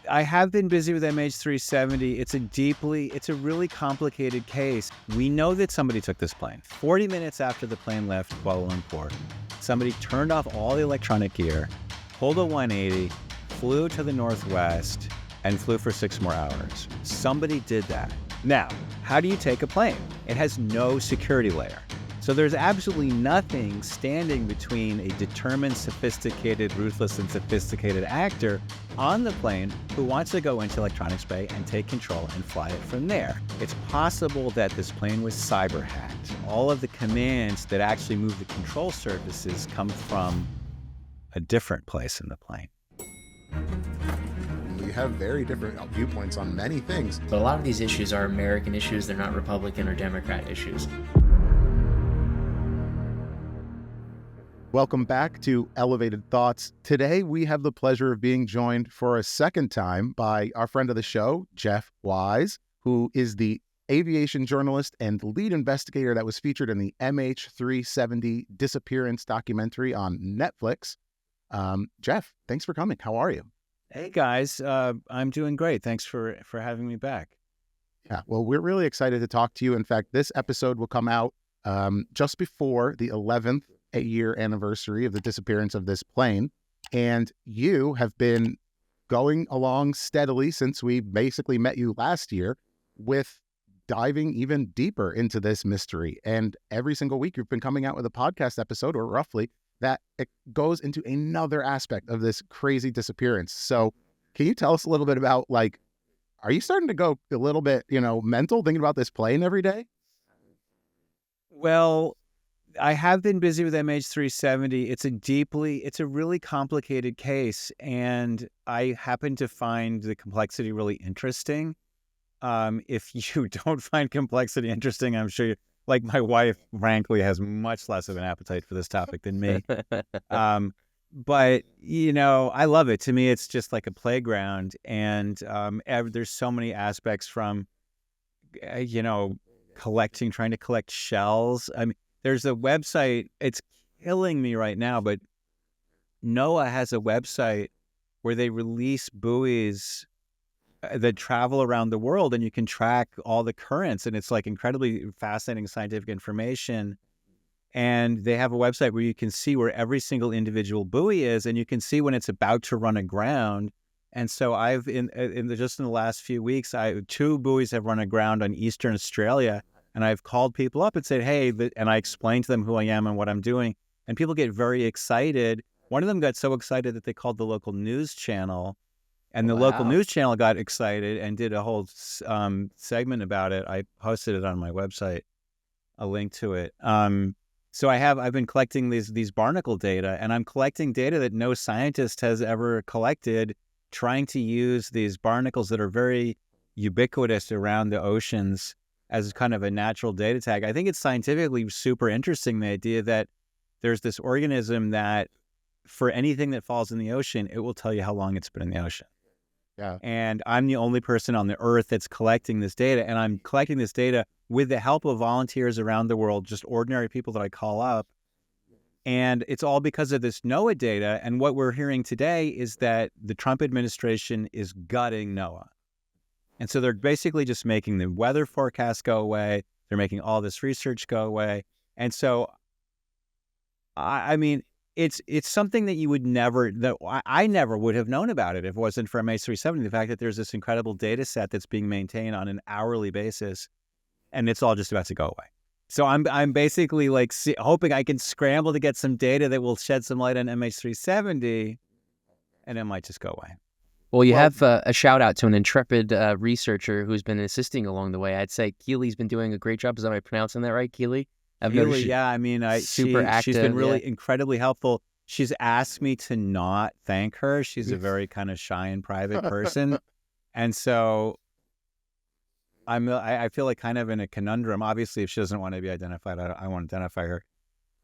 I have been busy with MH370. It's a really complicated case. We know that somebody took this plane. 40 minutes after the plane left Kuala Lumpur, somebody turned off all the electronic gear, pulled a 180, flew to the northwest, and flew for 6 more hours. Somebody did that. Now, how do you take a plane? It has no security layer. So there's absolutely nothing standing between a determined, sophisticated, ruthless, and sophisticated actor on the plane who wants to go into electronics bay and take control and fly it from there. It's possible that this plane was cyber hacked. All of the commands that actually move the control surfaces come from a different place in the plane. We have very different viewpoints on many things. But a lot of these issues are American issues. They're not Republican or Democrat issues. Welcome back to Elevated Thoughts. Today, we have the pleasure of being joined for a second time by our friend of the show, Jeff Wise, who is the aviation journalist and lead investigator that was featured in the MH370 Disappearance documentary on Netflix. Jeff, thanks for coming. How are you? Hey guys, I'm doing great. Thanks for having me back. Yeah, well, we're really excited to talk to you. In fact, this episode will come out just before the 11th year anniversary of the disappearance of this plane. And you have been going along steadily since we basically met you last year with diving even deeper into this mystery. And every single week you've been coming out with a podcast episode, or roughly, that it goes into another aspect of this crazy disappearance. So can you tell us a little bit about, like, are you starting to go a little bit, mental thinking about this plane every day? Well, I have been busy with MH370. It's a really complicated case, and I happen to find the complexity really interesting. If you don't find complexity interesting, I'm sure like my wife, frankly, has much less of an appetite for this topic than me. But, I love it. To me, it's just like a playground, and there's so many aspects from, trying to collect shells. I mean, there's a website, it's killing me right now, but NOAA has a website where they release buoys that travel around the world, and you can track all the currents, and it's like incredibly fascinating scientific information. And they have a website where you can see where every single individual buoy is, and you can see when it's about to run aground. And so just in the last few weeks, 2 buoys have run aground on Eastern Australia. And I've called people up and said, hey, and I explained to them who I am and what I'm doing. And people get very excited. One of them got so excited that they called the local news channel. And the local news channel got excited and did a whole segment about it. I posted it on my website, a link to it. So I've been collecting these Barnacle data, and I'm collecting data that no scientist has ever collected, trying to use these barnacles that are very ubiquitous around the oceans as kind of a natural data tag. I think it's scientifically super interesting, the idea that there's this organism that for anything that falls in the ocean, it will tell you how long it's been in the ocean. Yeah. And I'm the only person on the earth that's collecting this data. And I'm collecting this data with the help of volunteers around the world, just ordinary people that I call up. And it's all because of this NOAA data. And what we're hearing today is that the Trump administration is gutting NOAA. And so they're basically just making the weather forecast go away. They're making all this research go away. And so, I mean, it's something that I never would have known about it if it wasn't for MH370. The fact that there's this incredible data set that's being maintained on an hourly basis, and it's all just about to go away. So I'm basically like hoping I can scramble to get some data that will shed some light on MH370, and it might just go away. Well, you have a shout out to an intrepid researcher who's been assisting along the way. I'd say Keely's been doing a great job. Is that, am I pronouncing that right, Keely? Keely, yeah. I mean, active. She's been really incredibly helpful. She's asked me to not thank her. She's a very kind of shy and private person, and so I feel like kind of in a conundrum. Obviously, if she doesn't want to be identified, I won't identify her.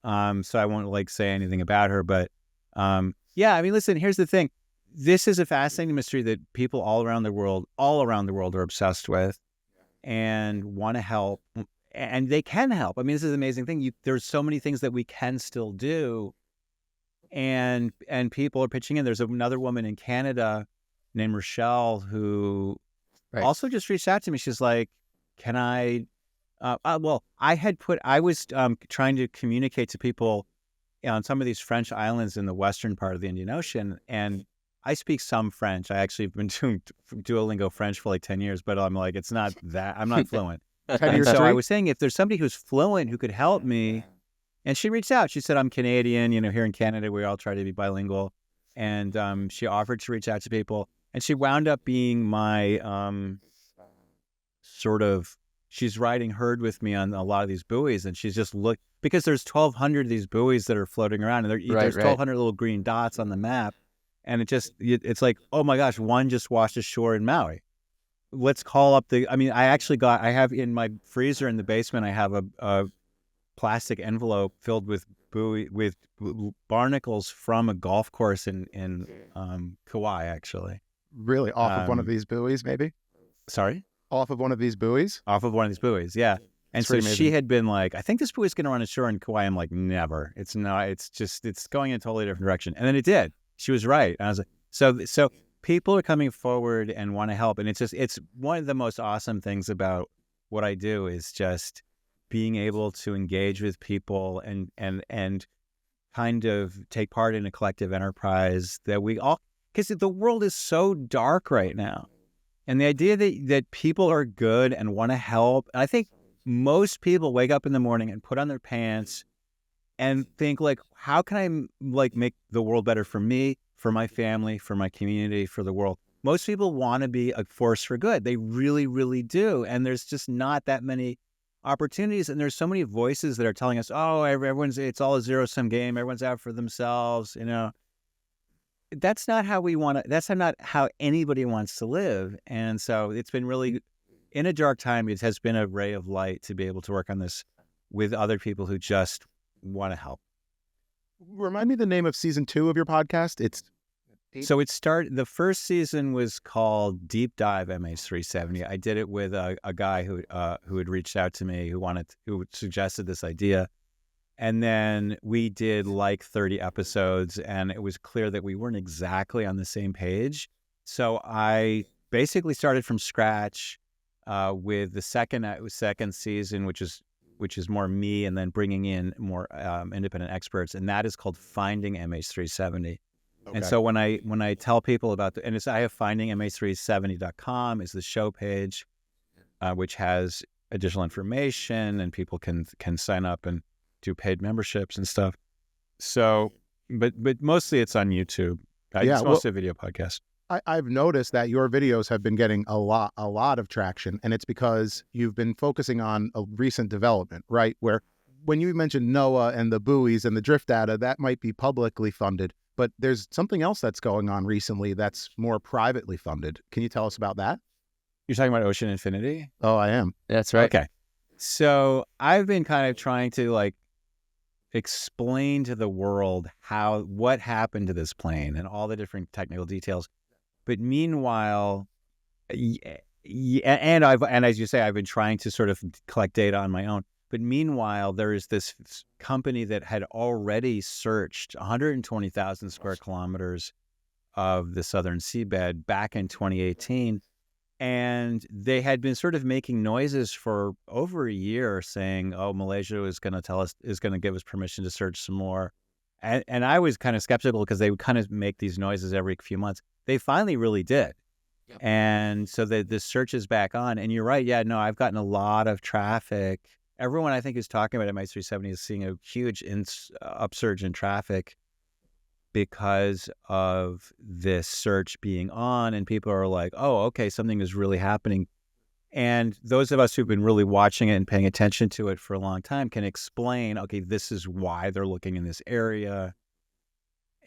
So I won't say anything about her. But yeah, I mean, listen. Here's the thing. This is a fascinating mystery that people all around the world are obsessed with and want to help, and they can help. I mean, this is an amazing thing. There's so many things that we can still do, and people are pitching in. There's another woman in Canada named Rochelle who also just reached out to me. She's like, can I, well, I was trying to communicate to people on some of these French islands in the western part of the Indian Ocean. And I speak some French. I actually have been doing Duolingo French for like 10 years, but I'm like, it's not that, I'm not fluent. 10 years So straight? I was saying, if there's somebody who's fluent who could help me, and she reached out. She said, I'm Canadian, here in Canada, we all try to be bilingual. And she offered to reach out to people. And she wound up being my she's riding herd with me on a lot of these buoys. And she's just because there's 1,200 of these buoys that are floating around. And there's 1,200 little green dots on the map. And it's like, oh my gosh, one just washed ashore in Maui. Let's call up I have in my freezer in the basement, I have a plastic envelope filled with barnacles from a golf course in Kauai, actually. Really? Off of one of these buoys, maybe? Sorry? Off of one of these buoys? Off of one of these buoys, yeah. And so she had been like, I think this buoy's going to run ashore in Kauai. I'm like, never. It's not. It's going in a totally different direction. And then it did. She was right. And I was like, so people are coming forward and want to help. And it's one of the most awesome things about what I do is just being able to engage with people and kind of take part in a collective enterprise that we all, because the world is so dark right now. And the idea that people are good and want to help, I think most people wake up in the morning and put on their pants and think like, how can I make the world better for me, for my family, for my community, for the world? Most people want to be a force for good. They really, really do. And there's just not that many opportunities. And there's so many voices that are telling us, oh, it's all a zero-sum game. Everyone's out for themselves. That's not how that's not how anybody wants to live. And so it's been really, in a dark time, it has been a ray of light to be able to work on this with other people who just want to help. Remind me the name of season 2 of your podcast. The first season was called Deep Dive MH370. I did it with a guy who had reached out to me who suggested this idea. And then we did like 30 episodes, and it was clear that we weren't exactly on the same page. So I basically started from scratch with the second season, which is more me, and then bringing in more independent experts, and that is called Finding MH370. Okay. And so when I tell people about I have findingmh370.com is the show page, which has additional information, and people can sign up and do paid memberships and stuff. So, but mostly it's on YouTube. It's mostly a video podcast. I've noticed that your videos have been getting a lot of traction, and it's because you've been focusing on a recent development, right? Where when you mentioned NOAA and the buoys and the drift data, that might be publicly funded, but there's something else that's going on recently that's more privately funded. Can you tell us about that? You're talking about Ocean Infinity? Oh, I am. That's right. Okay. So I've been kind of trying to explain to the world what happened to this plane and all the different technical details. But meanwhile, and as you say, I've been trying to sort of collect data on my own. But meanwhile, there is this company that had already searched 120,000 square kilometers of the southern seabed back in 2018. And they had been sort of making noises for over a year saying, oh, Malaysia is going to give us permission to search some more. And I was kind of skeptical because they would kind of make these noises every few months. They finally really did. Yep. And so the search is back on. And you're right. Yeah, no, I've gotten a lot of traffic. Everyone I think who's talking about MH370 is seeing a huge upsurge in traffic because of this search being on, and people are like, oh, okay, something is really happening. And those of us who've been really watching it and paying attention to it for a long time can explain, okay, this is why they're looking in this area,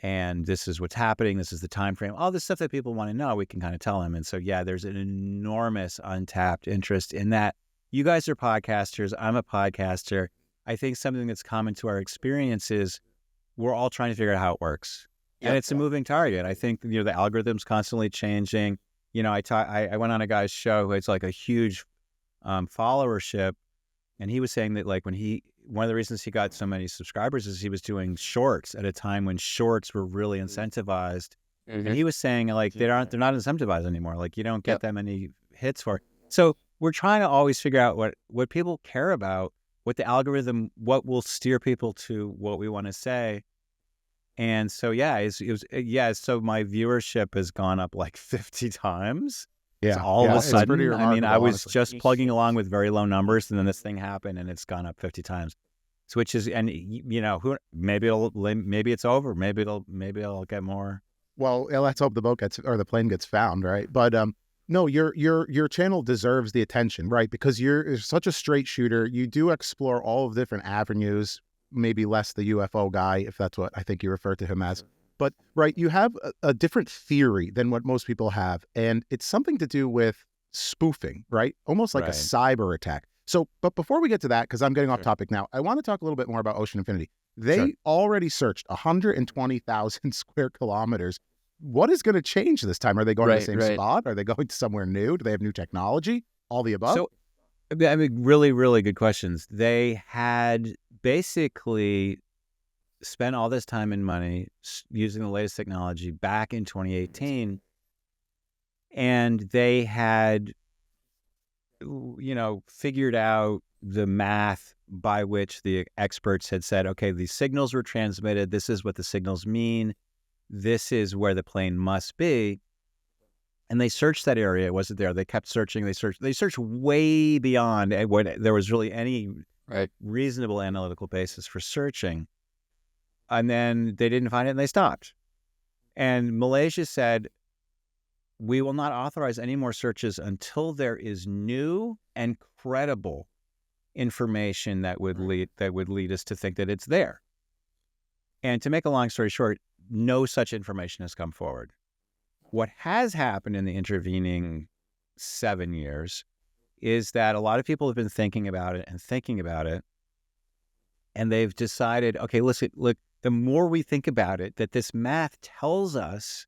and this is what's happening, this is the time frame, all this stuff that people want to know, we can kind of tell them. And so, yeah, there's an enormous untapped interest in that. You guys are podcasters, I'm a podcaster. I think something that's common to our experience is we're all trying to figure out how it works. Yep. And it's a moving target. I think, the algorithm's constantly changing. I went on a guy's show who has like a huge followership, and he was saying that one of the reasons he got so many subscribers is he was doing shorts at a time when shorts were really incentivized. And Mhm. he was saying like they're not incentivized anymore. Like you don't get that many hits for it. So we're trying to always figure out what people care about, what the algorithm, what will steer people to what we want to say. And so so my viewership has gone up like 50 times. So Yeah. all of Yeah. a It's pretty sudden, I mean, I remarkable, was honestly. just plugging along with very low numbers, and then this thing happened, and it's gone up 50 times. So which is, and maybe it's over. Maybe I'll get more. Well, let's hope the plane gets found, right? But no, your channel deserves the attention, right? Because you're such a straight shooter. You do explore all of the different avenues, maybe less the UFO guy, if that's what I think you refer to him as. But right, you have a different theory than what most people have, and it's something to do with spoofing, right? Almost like a Right. cyber attack. So, but before we get to that, because I'm getting off topic now, I want to talk a little bit more about Ocean Infinity. They already searched 120,000 square kilometers. What is going to change this time? Are they going to the same spot? Are they going to somewhere new? Do they have new technology? All the above? So, I mean, really, really good questions. They had basically spent all this time and money using the latest technology back in 2018, and they had, figured out the math by which the experts had said, okay, these signals were transmitted. This is what the signals mean. This is where the plane must be. And they searched that area. It wasn't there. They kept searching. They searched way beyond what there was really any reasonable analytical basis for searching. And then they didn't find it, and they stopped. And Malaysia said, we will not authorize any more searches until there is new and credible information that would lead us to think that it's there. And to make a long story short, no such information has come forward. What has happened in the intervening 7 years is that a lot of people have been thinking about it, and they've decided, okay, listen, look, the more we think about it, that this math tells us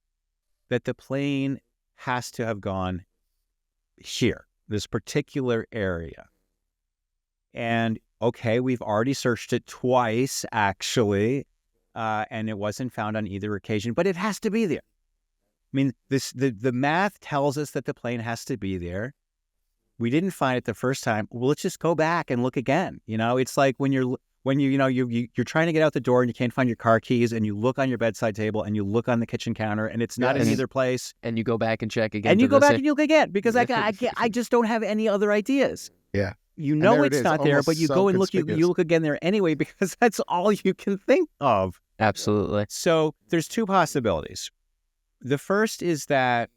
that the plane has to have gone here, this particular area. And okay, we've already searched it twice, actually, and it wasn't found on either occasion, but it has to be there. I mean, the math tells us that the plane has to be there. We didn't find it the first time. Well, let's just go back and look again. It's like when you're trying to get out the door and you can't find your car keys, and you look on your bedside table and you look on the kitchen counter and it's not in either place. And you go back and check again. And you go back and you look again because I just don't have any other ideas. Yeah. It's not there, but you go and look. You look again there anyway because that's all you can think of. Absolutely. So there's two possibilities. The first is that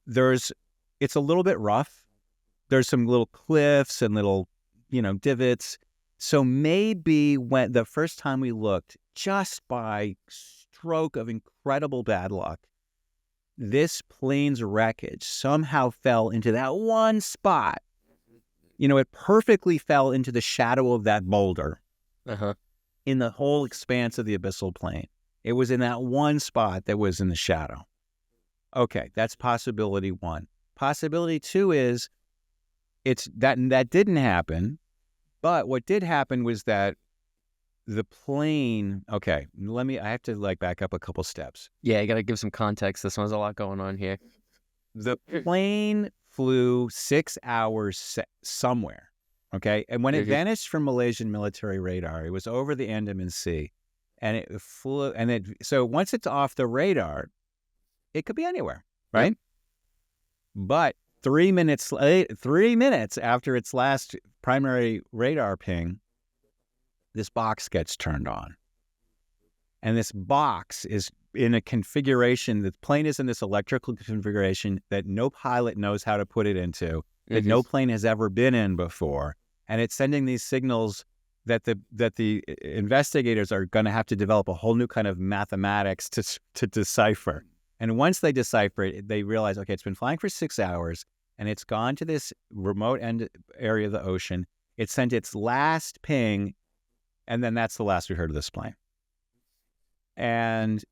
it's a little bit rough. There's some little cliffs and little, divots. So maybe when the first time we looked, just by stroke of incredible bad luck, this plane's wreckage somehow fell into that one spot. It perfectly fell into the shadow of that boulder in the whole expanse of the abyssal plain. It was in that one spot that was in the shadow. Okay, that's possibility one. Possibility two is that didn't happen, but what did happen was that the plane. Okay, I have to back up a couple steps. Yeah, you got to give some context. This one's a lot going on here. The plane flew 6 hours somewhere. Okay, and when it vanished from Malaysian military radar, it was over the Andaman Sea, and it flew. So once it's off the radar, it could be anywhere, right? Yep. But 3 minutes after its last primary radar ping, this box gets turned on. And this box is in a configuration, the plane is in this electrical configuration that no pilot knows how to put it into, that no plane has ever been in before. And it's sending these signals that the investigators are going to have to develop a whole new kind of mathematics to decipher. And once they decipher it, they realize, okay, it's been flying for 6 hours, and it's gone to this remote end area of the ocean. It sent its last ping, and then that's the last we heard of this plane. And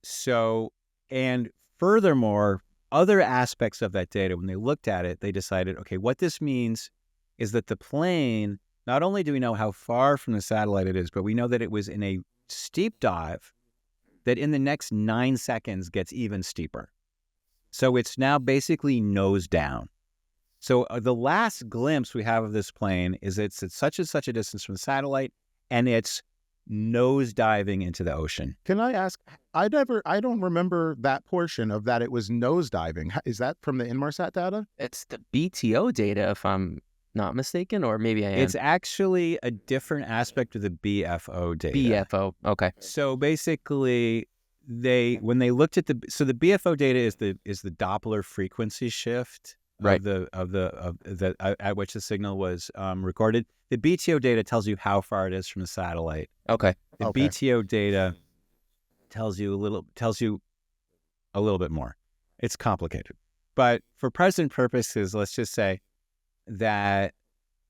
furthermore, other aspects of that data, when they looked at it, they decided, okay, what this means is that the plane, not only do we know how far from the satellite it is, but we know that it was in a steep dive that in the next 9 seconds gets even steeper. So it's now basically nose down. So the last glimpse we have of this plane is it's at such and such a distance from the satellite, and it's nose diving into the ocean. Can I ask, I don't remember that portion of that. It was nose diving. Is that from the Inmarsat data? It's the BTO data, if I'm not mistaken, or maybe I am. It's actually a different aspect of the BFO data. BFO, okay. So basically, when they looked at the BFO data is the Doppler frequency shift Right. at which the signal was recorded. The BTO data tells you how far it is from the satellite. Okay. The BTO data tells you a little bit more. It's complicated, but for present purposes, let's just say that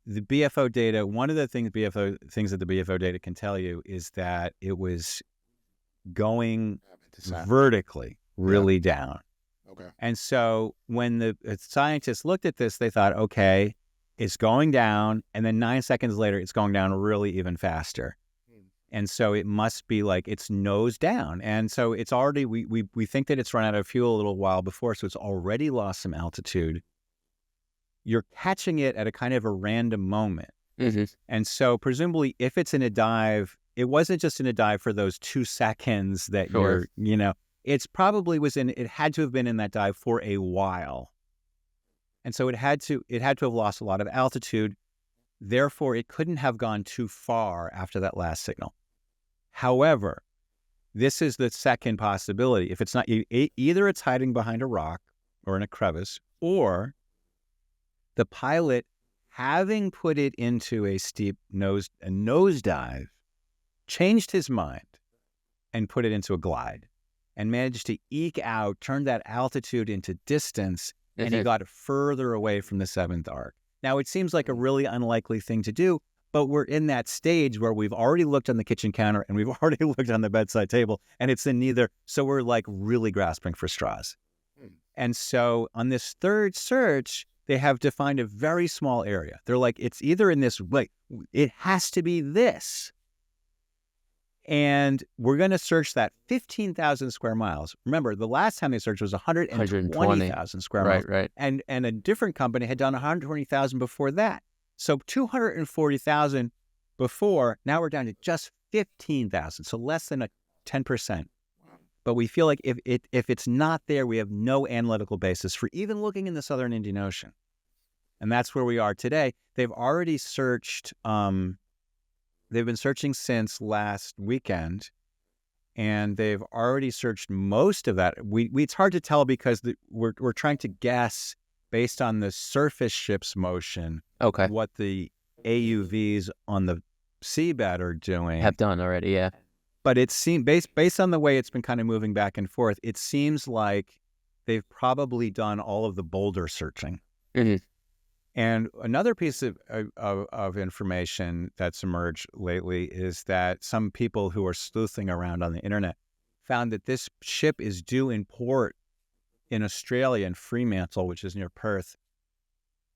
the BFO data. One of the things that the BFO data can tell you is that it was going vertically really down. Okay. And so when the scientists looked at this, they thought, okay, it's going down, and then 9 seconds later, it's going down really even faster. And so it must be like it's nose down. And so it's already, we think that it's run out of fuel a little while before, so it's already lost some altitude. You're catching it at a kind of a random moment. Mm-hmm. And so presumably if it's in a dive, it wasn't just in a dive for those 2 seconds that Sure. it's probably it had to have been in that dive for a while. And so it had to have lost a lot of altitude. Therefore, it couldn't have gone too far after that last signal. However, this is the second possibility. If it's not, either it's hiding behind a rock or in a crevice, or the pilot, having put it into a steep nosedive, changed his mind and put it into a glide and managed to turn that altitude into distance, and he got further away from the 7th arc. Now, it seems like a really unlikely thing to do, but we're in that stage where we've already looked on the kitchen counter and we've already looked on the bedside table, and it's in neither. So we're like really grasping for straws. And so on this third search, they have defined a very small area. They're like, it's either in this, like, it has to be this. And we're going to search that 15,000 square miles. Remember, the last time they searched was 120,000 square miles. Right. And a different company had done 120,000 before that. So 240,000 before, now we're down to just 15,000. So less than 10%. But we feel like if it's not there, we have no analytical basis for even looking in the Southern Indian Ocean. And that's where we are today. They've already searched... They've been searching since last weekend, and they've already searched most of that. It's hard to tell because we're trying to guess based on the surface ship's motion. Okay. What the AUVs on the seabed are doing. Have done already, yeah. But it seems based on the way it's been kind of moving back and forth, it seems like they've probably done all of the boulder searching. Mm-hmm. And another piece of information that's emerged lately is that some people who are sleuthing around on the internet found that this ship is due in port in Australia, in Fremantle, which is near Perth,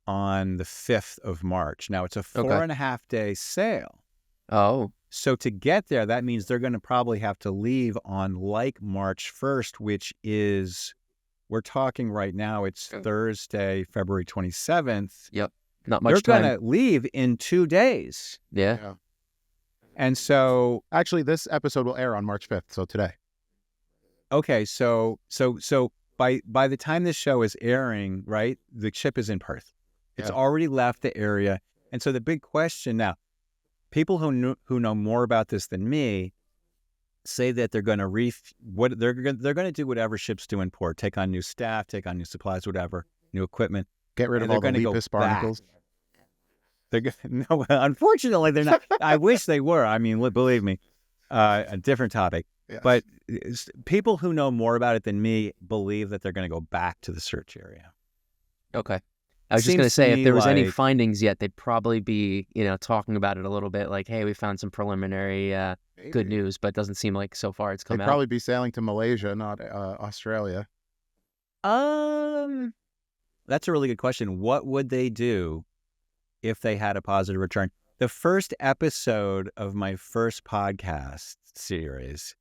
on the 5th of March. Now, it's a 4.5-day sail. Oh. So to get there, that means they're going to probably have to leave on like March 1st, which is... We're talking right now, it's Thursday, February 27th. Yep. Not much time. time. They're going to leave in 2 days. Yeah. And so... Actually, this episode will air on March 5th, so today. Okay, so by the time this show is airing, right, the ship is in Perth. It's already left the area. And so the big question now, people who know more about this than me say that they're going to they're going to do whatever ships do in port, take on new staff, take on new supplies, whatever, new equipment. Get rid of all the Lepus barnacles. No, unfortunately, they're not. I wish they were. I mean, believe me, a different topic. Yes. But people who know more about it than me believe that they're going to go back to the search area. Okay. I was just going to say, if there was any findings yet, they'd probably be, talking about it a little bit, like, hey, we found some preliminary good news, but it doesn't seem like so far it's come out. They'd probably be sailing to Malaysia, not Australia. That's a really good question. What would they do if they had a positive return? The first episode of my first podcast series,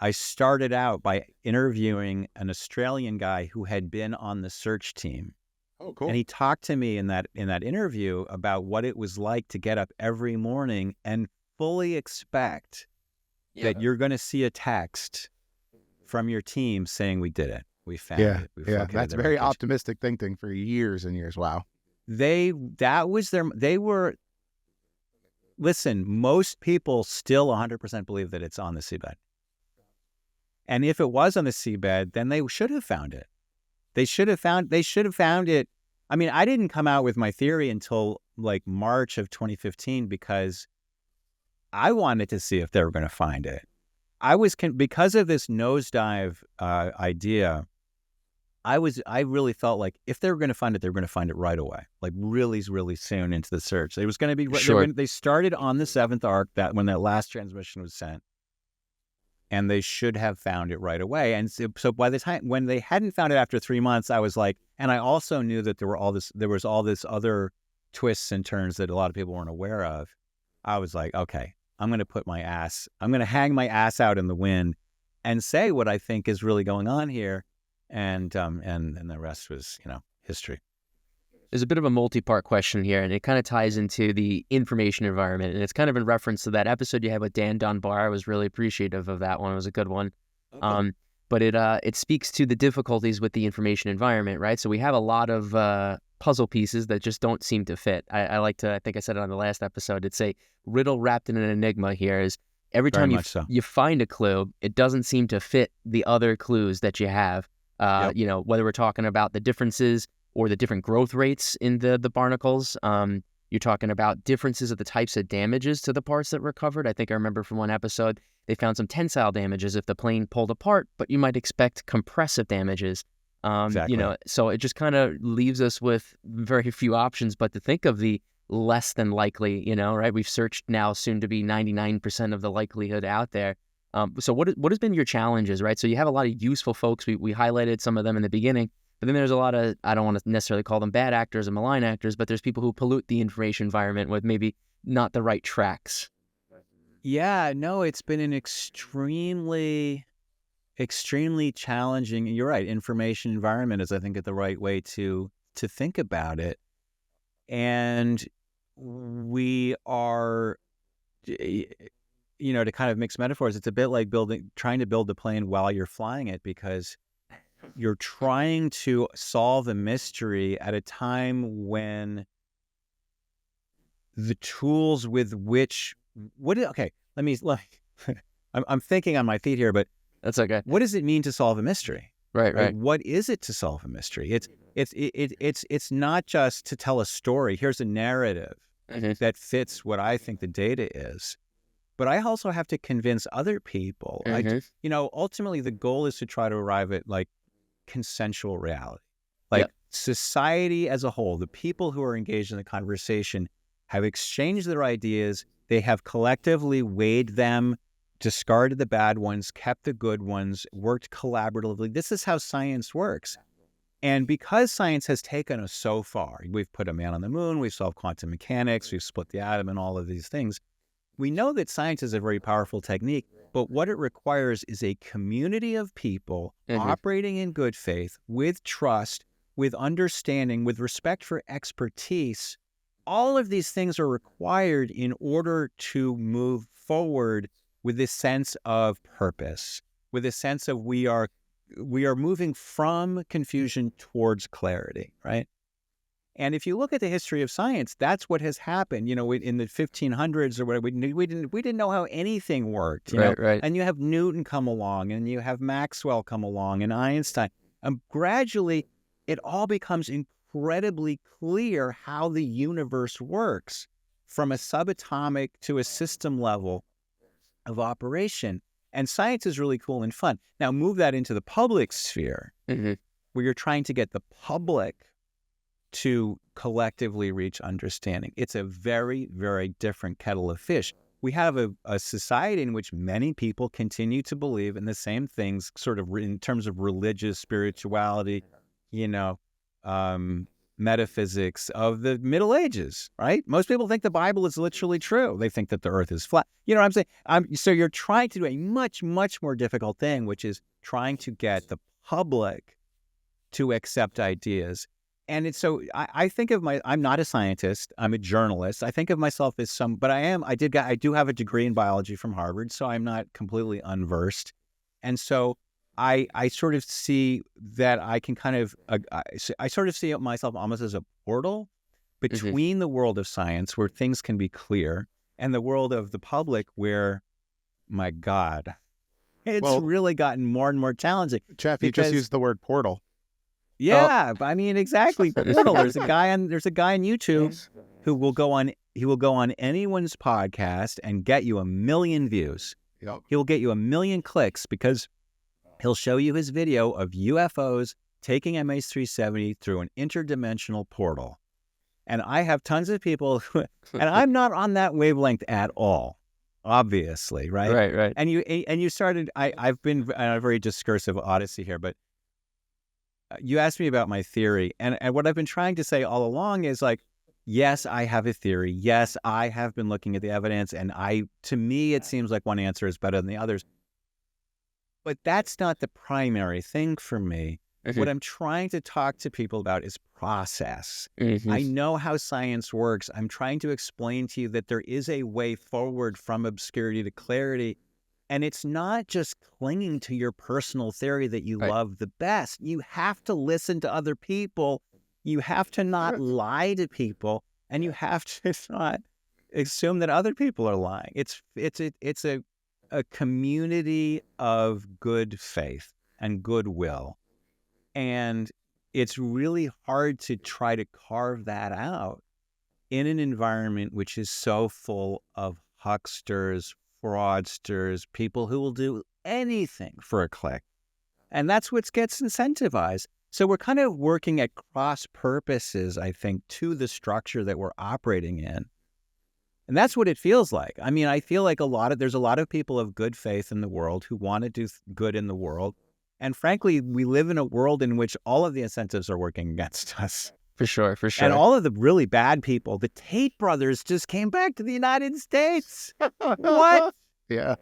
I started out by interviewing an Australian guy who had been on the search team. Oh, cool. And he talked to me in that interview about what it was like to get up every morning and fully expect that you're going to see a text from your team saying, we did it. We found it. We Yeah. That's very optimistic thinking for years and years. Wow. Listen, most people still 100% believe that it's on the seabed. And if it was on the seabed, then they should have found it. They should have found it. I mean, I didn't come out with my theory until like March of 2015 because I wanted to see if they were going to find it. Because of this nosedive idea, I really felt like if they were going to find it, they were going to find it right away, like really, really soon into the search. It was going to be, they started on the 7th arc when that last transmission was sent. And they should have found it right away. And so by the time, when they hadn't found it after 3 months, I was like, and I also knew that there was all this other twists and turns that a lot of people weren't aware of. I was like, okay, I'm going to hang my ass out in the wind and say what I think is really going on here. And the rest was, history. There's a bit of a multi-part question here, and it kind of ties into the information environment, and it's kind of in reference to that episode you had with Dan Dunbar. I was really appreciative of that one. It was a good one. Okay. But it speaks to the difficulties with the information environment, right? So we have a lot of puzzle pieces that just don't seem to fit. I think I said it on the last episode, it's a riddle wrapped in an enigma here. Is every time you find a clue, it doesn't seem to fit the other clues that you have. Whether we're talking about the differences or the different growth rates in the barnacles. You're talking about differences of the types of damages to the parts that were covered. I think I remember from one episode, they found some tensile damages if the plane pulled apart, but you might expect compressive damages. Exactly. So it just kind of leaves us with very few options, but to think of the less than likely, right? We've searched now soon to be 99% of the likelihood out there. So what has been your challenges, right? So you have a lot of useful folks. We highlighted some of them in the beginning. But then there's a lot of, I don't want to necessarily call them bad actors and malign actors, but there's people who pollute the information environment with maybe not the right tracks. Yeah, no, it's been an extremely challenging, you're right, information environment is, I think, the right way to think about it. And we are, to kind of mix metaphors, it's a bit like trying to build the plane while you're flying it, because you're trying to solve a mystery at a time when the tools with which I'm thinking on my feet here, but that's okay. What does it mean to solve a mystery? Right. What is it to solve a mystery? It's not just to tell a story. Here's a narrative that fits what I think the data is. But I also have to convince other people. Ultimately the goal is to try to arrive at like consensual reality. Society as a whole, the people who are engaged in the conversation have exchanged their ideas. They have collectively weighed them, discarded the bad ones, kept the good ones, worked collaboratively. This is how science works. And because science has taken us so far, we've put a man on the moon, we've solved quantum mechanics, we've split the atom and all of these things. We know that science is a very powerful technique, but what it requires is a community of people operating in good faith, with trust, with understanding, with respect for expertise. All of these things are required in order to move forward with this sense of purpose, with a sense of we are moving from confusion towards clarity, right? And if you look at the history of science, that's what has happened. In the 1500s or whatever, we didn't know how anything worked. Right. And you have Newton come along, and you have Maxwell come along, and Einstein. And gradually, it all becomes incredibly clear how the universe works, from a subatomic to a system level of operation. And science is really cool and fun. Now move that into the public sphere, where you're trying to get the public to collectively reach understanding. It's a very, very different kettle of fish. We have a society in which many people continue to believe in the same things, sort of in terms of religious spirituality, metaphysics of the Middle Ages, right? Most people think the Bible is literally true. They think that the earth is flat. You know what I'm saying? So you're trying to do a much, much more difficult thing, which is trying to get the public to accept ideas. And it's so I think of I'm not a scientist. I'm a journalist. I think of myself as but I do have a degree in biology from Harvard, so I'm not completely unversed. And so I sort of see that I can kind of, I sort of see myself almost as a portal between the world of science where things can be clear and the world of the public where, my God, it's really gotten more and more challenging. Jeff, you just used the word portal. Yeah, I mean, exactly. Portal. There's a guy on YouTube who will go on anyone's podcast and get you 1 million views. Yep. He will get you 1 million clicks because he'll show you his video of UFOs taking MH370 through an interdimensional portal. And I have tons of people, and I'm not on that wavelength at all, obviously, right? Right. And you started, I've been on a very discursive odyssey here, but you asked me about my theory. And what I've been trying to say all along is like, yes, I have a theory. Yes, I have been looking at the evidence. And to me, it seems like one answer is better than the others. But that's not the primary thing for me. What I'm trying to talk to people about is process. I know how science works. I'm trying to explain to you that there is a way forward from obscurity to clarity. And it's not just clinging to your personal theory that you love the best. You have to listen to other people. You have to not lie to people. And you have to not assume that other people are lying. It's a community of good faith and goodwill. And it's really hard to try to carve that out in an environment which is so full of hucksters, fraudsters, people who will do anything for a click. And that's what gets incentivized. So we're kind of working at cross purposes, I think, to the structure that we're operating in. And that's what it feels like. I mean, I feel like there's a lot of people of good faith in the world who want to do good in the world. And frankly, we live in a world in which all of the incentives are working against us. For sure. And all of the really bad people, the Tate brothers just came back to the United States. What? Yeah.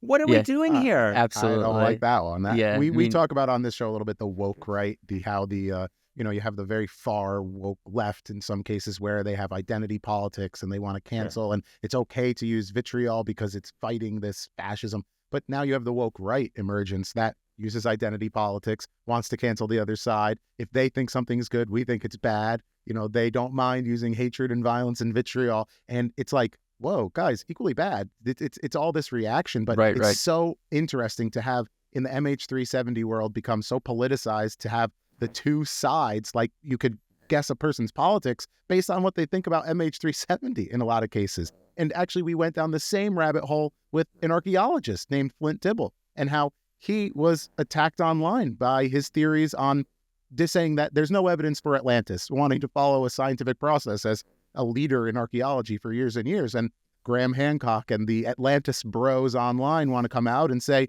What are we doing here? Absolutely. I don't like that one. We talk about on this show a little bit the woke right, how the you have the very far woke left in some cases where they have identity politics and they want to cancel, and it's okay to use vitriol because it's fighting this fascism. But now you have the woke right emergence that uses identity politics, wants to cancel the other side. If they think something is good, we think it's bad. They don't mind using hatred and violence and vitriol. And it's like, whoa, guys, equally bad. It's all this reaction, but it's so interesting to have in the MH370 world become so politicized, to have the two sides. Like, you could guess a person's politics based on what they think about MH370 in a lot of cases. And actually, we went down the same rabbit hole with an archaeologist named Flint Dibble, and how he was attacked online by his theories on just saying that there's no evidence for Atlantis, wanting to follow a scientific process as a leader in archaeology for years and years. And Graham Hancock and the Atlantis bros online want to come out and say,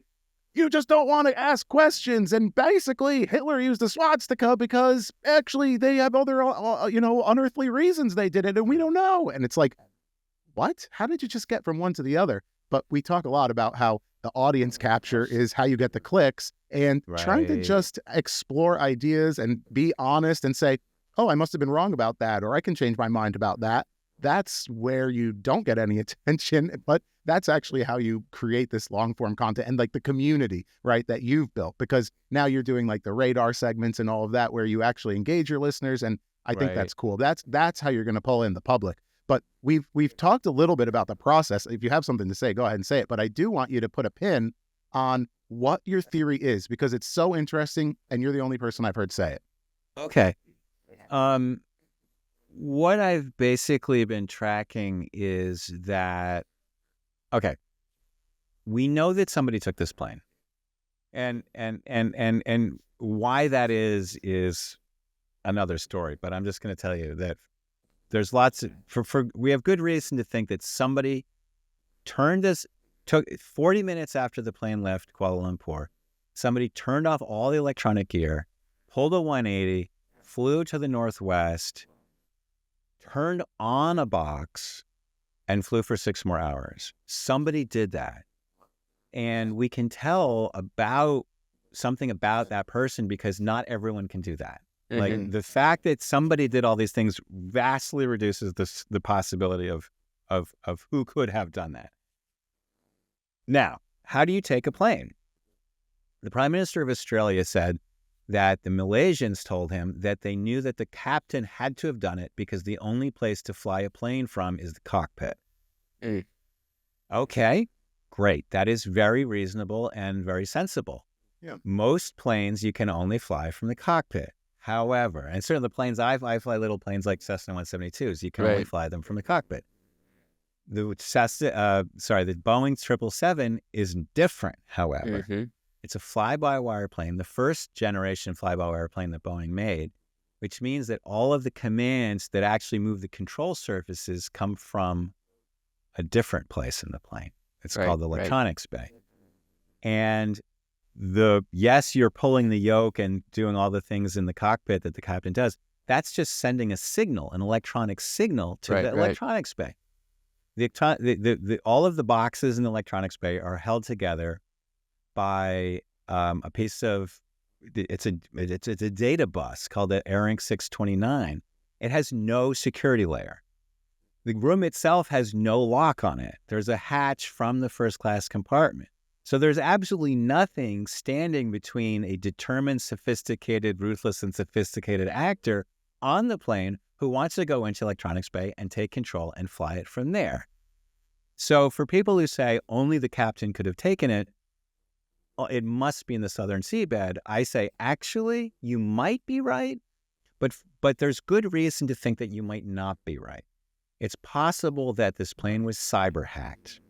you just don't want to ask questions. And basically, Hitler used a swastika because actually they have other, unearthly reasons they did it, and we don't know. And it's like, what? How did you just get from one to the other? But we talk a lot about how the audience capture is how you get the clicks, and trying to just explore ideas and be honest and say, oh, I must have been wrong about that, or I can change my mind about that. That's where you don't get any attention, but that's actually how you create this long form content and like the community, right, that you've built, because now you're doing like the radar segments and all of that where you actually engage your listeners. And I think that's cool. That's how you're going to pull in the public. But we've talked a little bit about the process. If you have something to say, go ahead and say it. But I do want you to put a pin on what your theory is, because it's so interesting and you're the only person I've heard say it. Okay. What I've basically been tracking is that, okay, we know that somebody took this plane, and why that is another story. But I'm just going to tell you that there's lots of, we have good reason to think that somebody took 40 minutes after the plane left Kuala Lumpur, somebody turned off all the electronic gear, pulled a 180, flew to the northwest, turned on a box, and flew for 6 more hours. Somebody did that. And we can tell about something about that person because not everyone can do that. Like the fact that somebody did all these things vastly reduces the possibility of who could have done that. Now, how do you take a plane? The Prime Minister of Australia said that the Malaysians told him that they knew that the captain had to have done it because the only place to fly a plane from is the cockpit. Okay, great. That is very reasonable and very sensible. Yeah. Most planes you can only fly from the cockpit. However, and certainly the planes I fly little planes like Cessna 172s, you can only fly them from the cockpit. The Boeing 777 is different, however. It's a fly-by-wire plane, the first generation fly-by-wire plane that Boeing made, which means that all of the commands that actually move the control surfaces come from a different place in the plane. It's called the electronics bay. And yes, you're pulling the yoke and doing all the things in the cockpit that the captain does. That's just sending a signal, an electronic signal to the electronics bay. All of the boxes in the electronics bay are held together by a piece of it's a data bus called the ARINC 629. It has no security layer. The room itself has no lock on it. There's a hatch from the first class compartment. So there's absolutely nothing standing between a determined, sophisticated, ruthless, and sophisticated actor on the plane who wants to go into electronics bay and take control and fly it from there. So for people who say only the captain could have taken it, it must be in the southern seabed, I say, actually, you might be right, but there's good reason to think that you might not be right. It's possible that this plane was cyber hacked.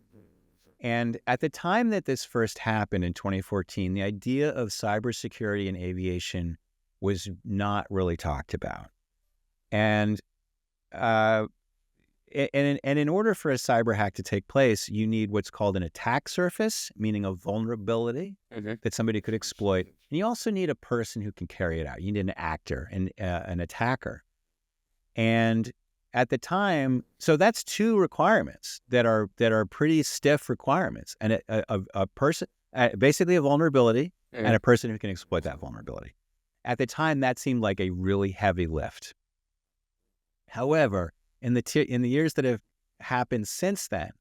And at the time that this first happened in 2014, the idea of cybersecurity in aviation was not really talked about. And in order for a cyber hack to take place, you need what's called an attack surface, meaning a vulnerability that somebody could exploit. And you also need a person who can carry it out. You need an actor, an attacker. And at the time, so that's 2 requirements that are pretty stiff requirements, and a person, basically a vulnerability, and a person who can exploit that vulnerability. At the time, that seemed like a really heavy lift. However, in the years that have happened since then,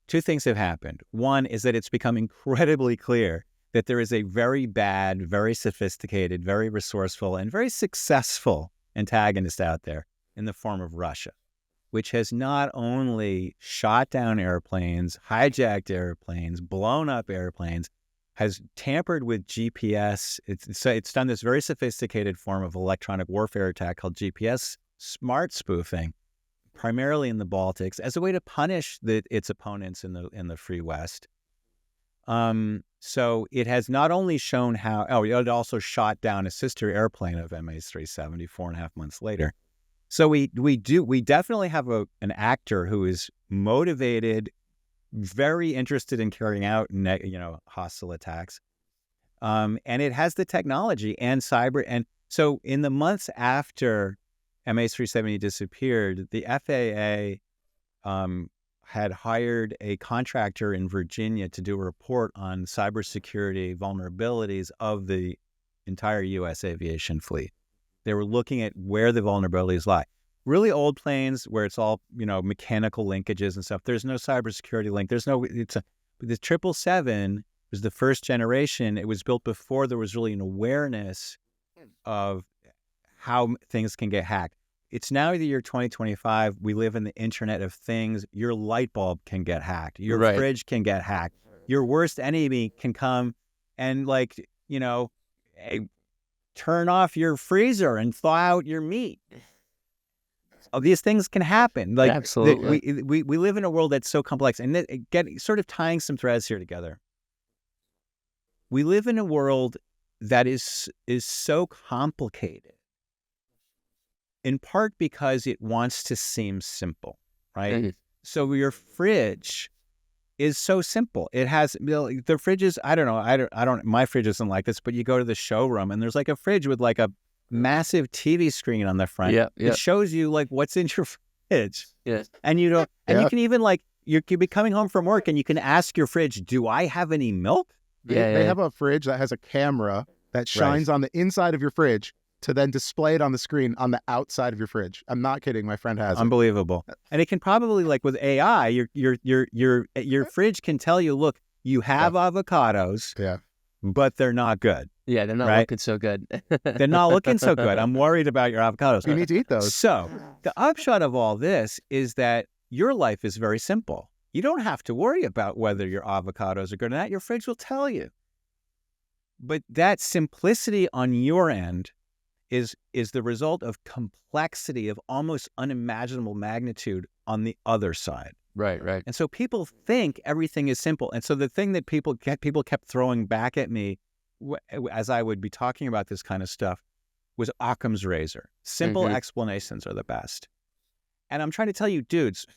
2 things have happened. One is that it's become incredibly clear that there is a very bad, very sophisticated, very resourceful, and very successful antagonist out there in the form of Russia, which has not only shot down airplanes, hijacked airplanes, blown up airplanes, has tampered with GPS. It's done this very sophisticated form of electronic warfare attack called GPS smart spoofing, primarily in the Baltics, as a way to punish its opponents in the Free West. So it has not only shown it also shot down a sister airplane of MH370 4.5 months later. So we definitely have an actor who is motivated, very interested in carrying out hostile attacks, and it has the technology and cyber. And so in the months after MH370 disappeared, the FAA had hired a contractor in Virginia to do a report on cybersecurity vulnerabilities of the entire U.S. aviation fleet. They were looking at where the vulnerabilities lie. Really old planes where it's all, mechanical linkages and stuff. There's no cybersecurity link. The 777 was the first generation. It was built before there was really an awareness of how things can get hacked. It's now the year 2025. We live in the Internet of Things. Your light bulb can get hacked. Your fridge can get hacked. Your worst enemy can come and turn off your freezer and thaw out your meat. These things can happen. Absolutely. We live in a world that's so complex, and sort of tying some threads here together. We live in a world that is so complicated, in part because it wants to seem simple, right? Mm-hmm. So your fridge is so simple. It has the fridges. I don't know. My fridge isn't like this, but you go to the showroom and there's like a fridge with like a massive TV screen on the front. Yeah, yeah. It shows you like what's in your fridge. Yeah. And you don't, and Yeah. you can even like, you could be coming home from work and you can ask your fridge, do I have any milk? They have a fridge that has a camera that shines on the inside of your fridge to then display it on the screen on the outside of your fridge. I'm not kidding. My friend has it. Unbelievable. And it can probably, like with AI, your fridge can tell you, look, you have avocados, Yeah. but they're not good. Yeah, they're not Right? looking so good. They're not looking so good. I'm worried about your avocados. You need to eat those. So the upshot of all this is that your life is very simple. You don't have to worry about whether your avocados are good or not. Your fridge will tell you. But that simplicity on your end is the result of complexity of almost unimaginable magnitude on the other side. Right, right. And so people think everything is simple. And so the thing that people kept throwing back at me as I would be talking about this kind of stuff was Occam's razor. Simple explanations are the best. And I'm trying to tell you, dudes,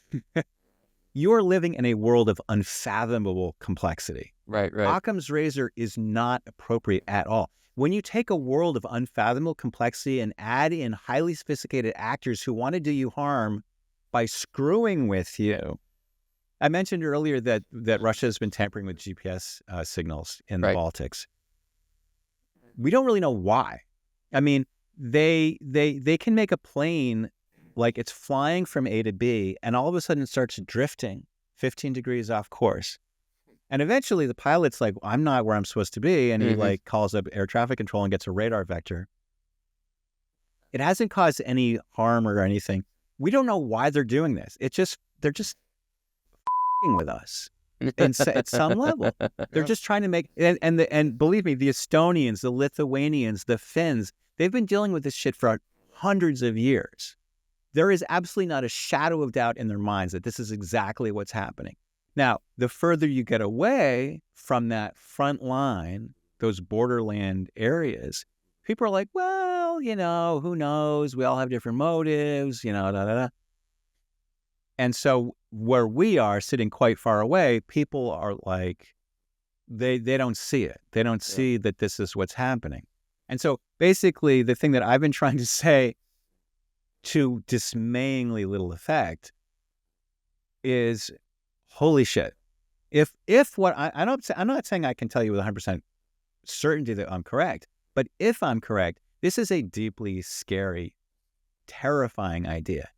you're living in a world of unfathomable complexity. Right, right. Occam's razor is not appropriate at all. When you take a world of unfathomable complexity and add in highly sophisticated actors who want to do you harm by screwing with you. I mentioned earlier that Russia has been tampering with GPS signals in the Baltics. We don't really know why. I mean, they can make a plane like it's flying from A to B and all of a sudden it starts drifting 15 degrees off course. And eventually the pilot's like, I'm not where I'm supposed to be. And he like calls up air traffic control and gets a radar vector. It hasn't caused any harm or anything. We don't know why they're doing this. They're just with us at some level. They're just trying to make, and believe me, the Estonians, the Lithuanians, the Finns, they've been dealing with this shit for hundreds of years. There is absolutely not a shadow of doubt in their minds that this is exactly what's happening. Now, the further you get away from that front line, those borderland areas, people are like, well, you know, who knows? We all have different motives, you know, da, da, da. And so where we are sitting quite far away, people are like, they don't see it. They don't see that this is what's happening. And so basically the thing that I've been trying to say to dismayingly little effect is, holy shit. If what I'm not saying I can tell you with 100% certainty that I'm correct, but if I'm correct, this is a deeply scary, terrifying idea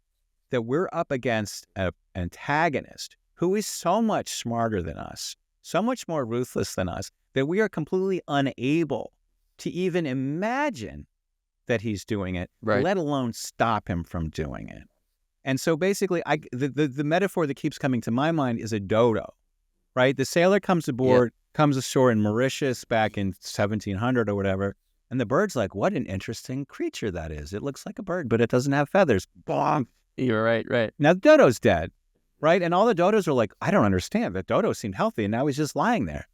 that we're up against an antagonist who is so much smarter than us, so much more ruthless than us, that we are completely unable to even imagine that he's doing it, let alone stop him from doing it. And so basically, the metaphor that keeps coming to my mind is a dodo, right? The sailor comes aboard, comes ashore in Mauritius back in 1700 or whatever, and the bird's like, what an interesting creature that is. It looks like a bird, but it doesn't have feathers. Bonk. You're right, right. Now the dodo's dead, right? And all the dodos are like, I don't understand. That dodo seemed healthy, and now he's just lying there.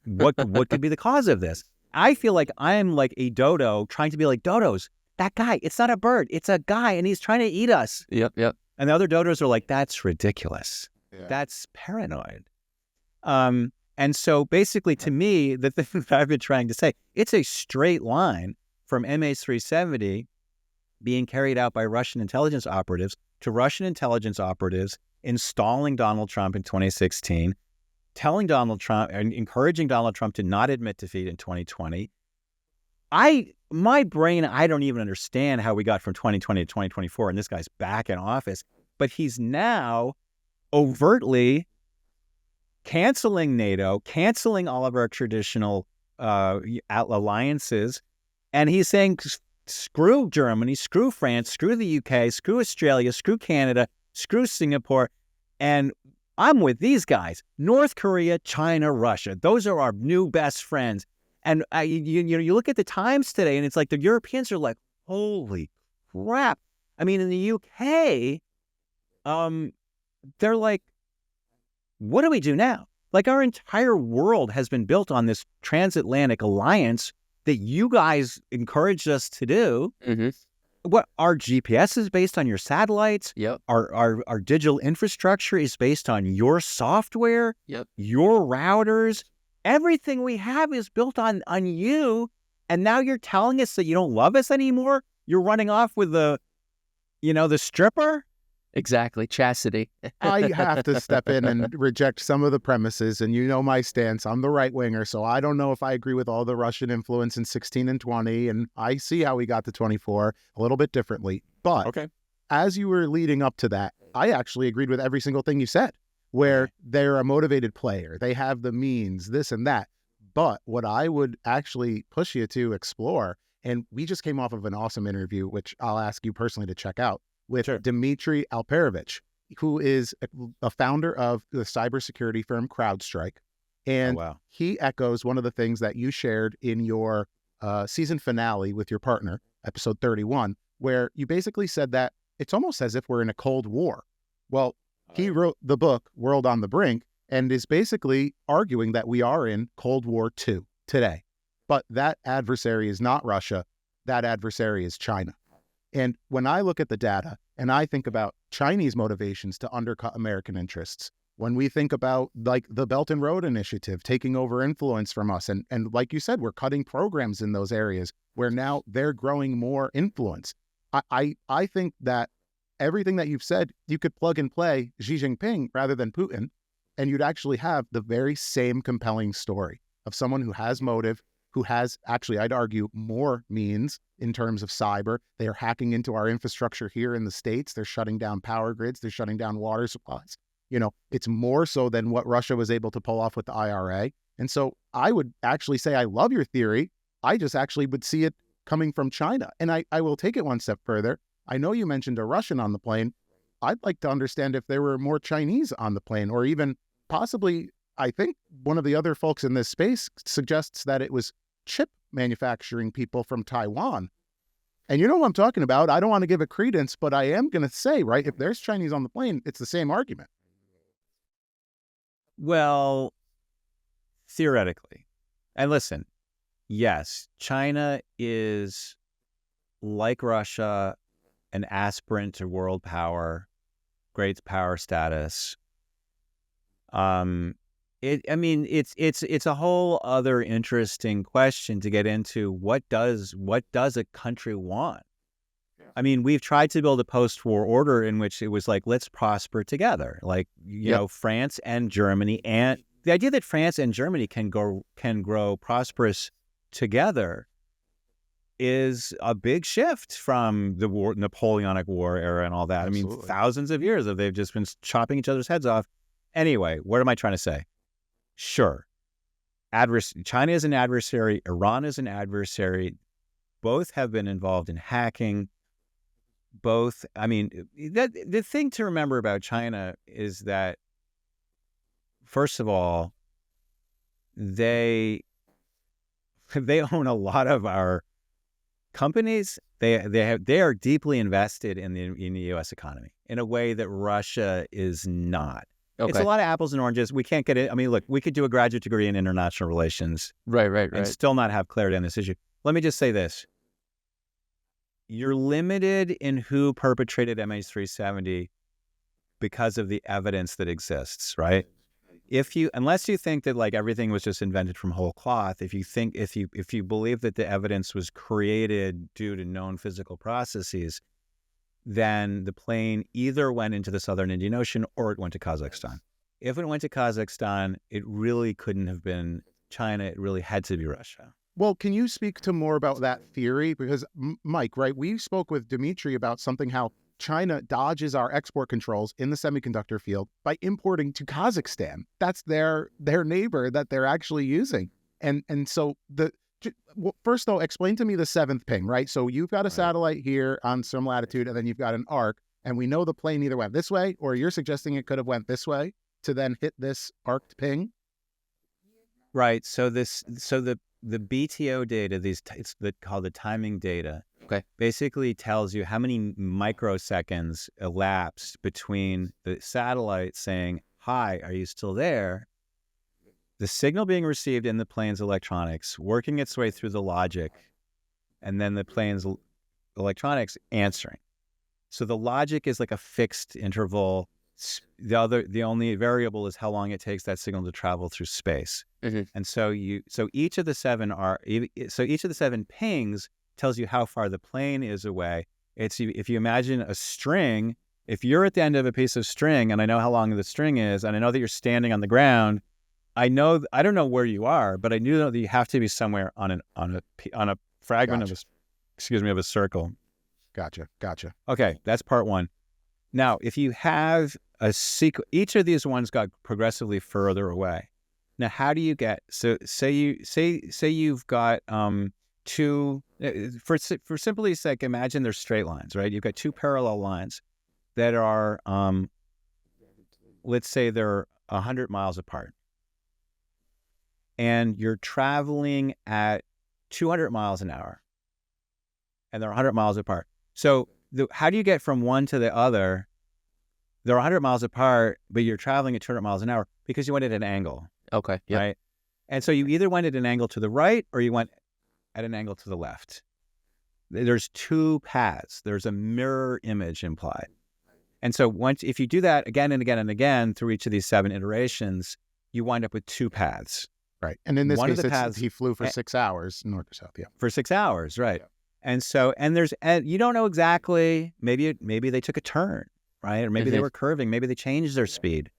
What could be the cause of this? I feel like I'm like a dodo trying to be like, dodos, that guy, it's not a bird, it's a guy, and he's trying to eat us. Yep, yep. And the other dodos are like, that's ridiculous. Yeah. That's paranoid. And so basically, to me, the thing that I've been trying to say, it's a straight line from MH370 being carried out by Russian intelligence operatives to Russian intelligence operatives installing Donald Trump in 2016, telling Donald Trump and encouraging Donald Trump to not admit defeat in 2020. My brain, I don't even understand how we got from 2020 to 2024 and this guy's back in office, but he's now overtly canceling NATO, canceling all of our traditional alliances, and he's saying, screw Germany, screw France, screw the UK, screw Australia, screw Canada, screw Singapore, and I'm with these guys. North Korea, China, Russia. Those are our new best friends. And you look at the Times today, and it's like the Europeans are like, holy crap. I mean, in the UK, they're like, what do we do now? Like, our entire world has been built on this transatlantic alliance that you guys encouraged us to do. Mm-hmm. What, our GPS is based on your satellites. Yep. Our digital infrastructure is based on your software. Yep. Your routers. Everything we have is built on you. And now you're telling us that you don't love us anymore? You're running off with the stripper? Exactly. Chastity. I have to step in and reject some of the premises, and you know my stance. I'm the right winger, so I don't know if I agree with all the Russian influence in 16 and 20, and I see how we got to 24 a little bit differently. But Okay. as you were leading up to that, I actually agreed with every single thing you said, where they're a motivated player. They have the means, this and that. But what I would actually push you to explore, and we just came off of an awesome interview, which I'll ask you personally to check out, with Dmitry Alperovich, who is a founder of the cybersecurity firm CrowdStrike. And he echoes one of the things that you shared in your season finale with your partner, episode 31, where you basically said that it's almost as if we're in a Cold War. Well, he wrote the book, World on the Brink, and is basically arguing that we are in Cold War II today. But that adversary is not Russia. That adversary is China. And when I look at the data and I think about Chinese motivations to undercut American interests, when we think about like the Belt and Road Initiative taking over influence from us, and like you said, we're cutting programs in those areas where now they're growing more influence. I think that everything that you've said, you could plug and play Xi Jinping rather than Putin, and you'd actually have the very same compelling story of someone who has motive, who has actually, I'd argue, more means in terms of cyber. They are hacking into our infrastructure here in the States. They're shutting down power grids. They're shutting down water supplies. You know, it's more so than what Russia was able to pull off with the IRA. And so I would actually say I love your theory. I just actually would see it coming from China. And I will take it one step further. I know you mentioned a Russian on the plane. I'd like to understand if there were more Chinese on the plane, or even possibly, I think one of the other folks in this space suggests that it was chip manufacturing people from Taiwan. And you know what I'm talking about. I don't want to give it credence, but I am going to say, right, if there's Chinese on the plane, it's the same argument. Well, theoretically. And listen, yes, China is, like Russia, an aspirant to world power, great power status. It's a whole other interesting question to get into. What does a country want? I mean, we've tried to build a post-war order in which it was like, let's prosper together. Like, you know, France and Germany, and the idea that France and Germany can grow prosperous together is a big shift from the Napoleonic War era and all that. Absolutely. I mean, thousands of years of they've just been chopping each other's heads off. Anyway, what am I trying to say? Sure. China is an adversary. Iran is an adversary. Both have been involved in hacking. Both, I mean, the thing to remember about China is that, first of all, they own a lot of our companies. They are deeply invested in the U.S. economy in a way that Russia is not. Okay. It's a lot of apples and oranges. We can't get it. I mean, look, we could do a graduate degree in international relations, right, and still not have clarity on this issue. Let me just say this: you're limited in who perpetrated MH370 because of the evidence that exists, right? Unless you think that like everything was just invented from whole cloth, if you believe that the evidence was created due to known physical processes, then the plane either went into the southern Indian Ocean or it went to Kazakhstan. If it went to Kazakhstan, it really couldn't have been China. It really had to be Russia. Well, can you speak to more about that theory? Because Mike, right, we spoke with Dmitry about something, how China dodges our export controls in the semiconductor field by importing to Kazakhstan. That's their neighbor that they're actually using. And so first though, explain to me the seventh ping, right? So you've got a satellite here on some latitude, and then you've got an arc, and we know the plane either went this way, or you're suggesting it could have went this way to then hit this arced ping. Right. So the BTO data, it's called the timing data. Okay. Basically tells you how many microseconds elapsed between the satellite saying, "Hi, are you still there?" The signal being received in the plane's electronics, working its way through the logic, and then the plane's electronics answering. So the logic is like a fixed interval The only variable is how long it takes that signal to travel through space. And so each of the seven pings tells you how far the plane is away. If you imagine a string, if you're at the end of a piece of string and I know how long the string is, and I know that you're standing on the ground, I don't know where you are, but I do know that you have to be somewhere on a fragment of a circle. Gotcha. Okay, that's part one. Now, if you have each of these ones got progressively further away. Now, how do you get? So, say you've got two. For simply sake, imagine they're straight lines, right? You've got two parallel lines that are, let's say they're 100 miles apart, and you're traveling at 200 miles an hour, and they're 100 miles apart. So, how do you get from one to the other? They're 100 miles apart, but you're traveling at 200 miles an hour because you went at an angle. Okay. Yep. Right. And so you either went at an angle to the right or you went at an angle to the left. There's two paths. There's a mirror image implied. And so if you do that again and again and again through each of these 7 iterations, you wind up with two paths. Right. And in this One of case, the paths, he flew for 6 hours, north or south. Yeah. For 6 hours. Right. Yeah. And you don't know exactly, maybe they took a turn, right? Or maybe they were curving, maybe they changed their speed.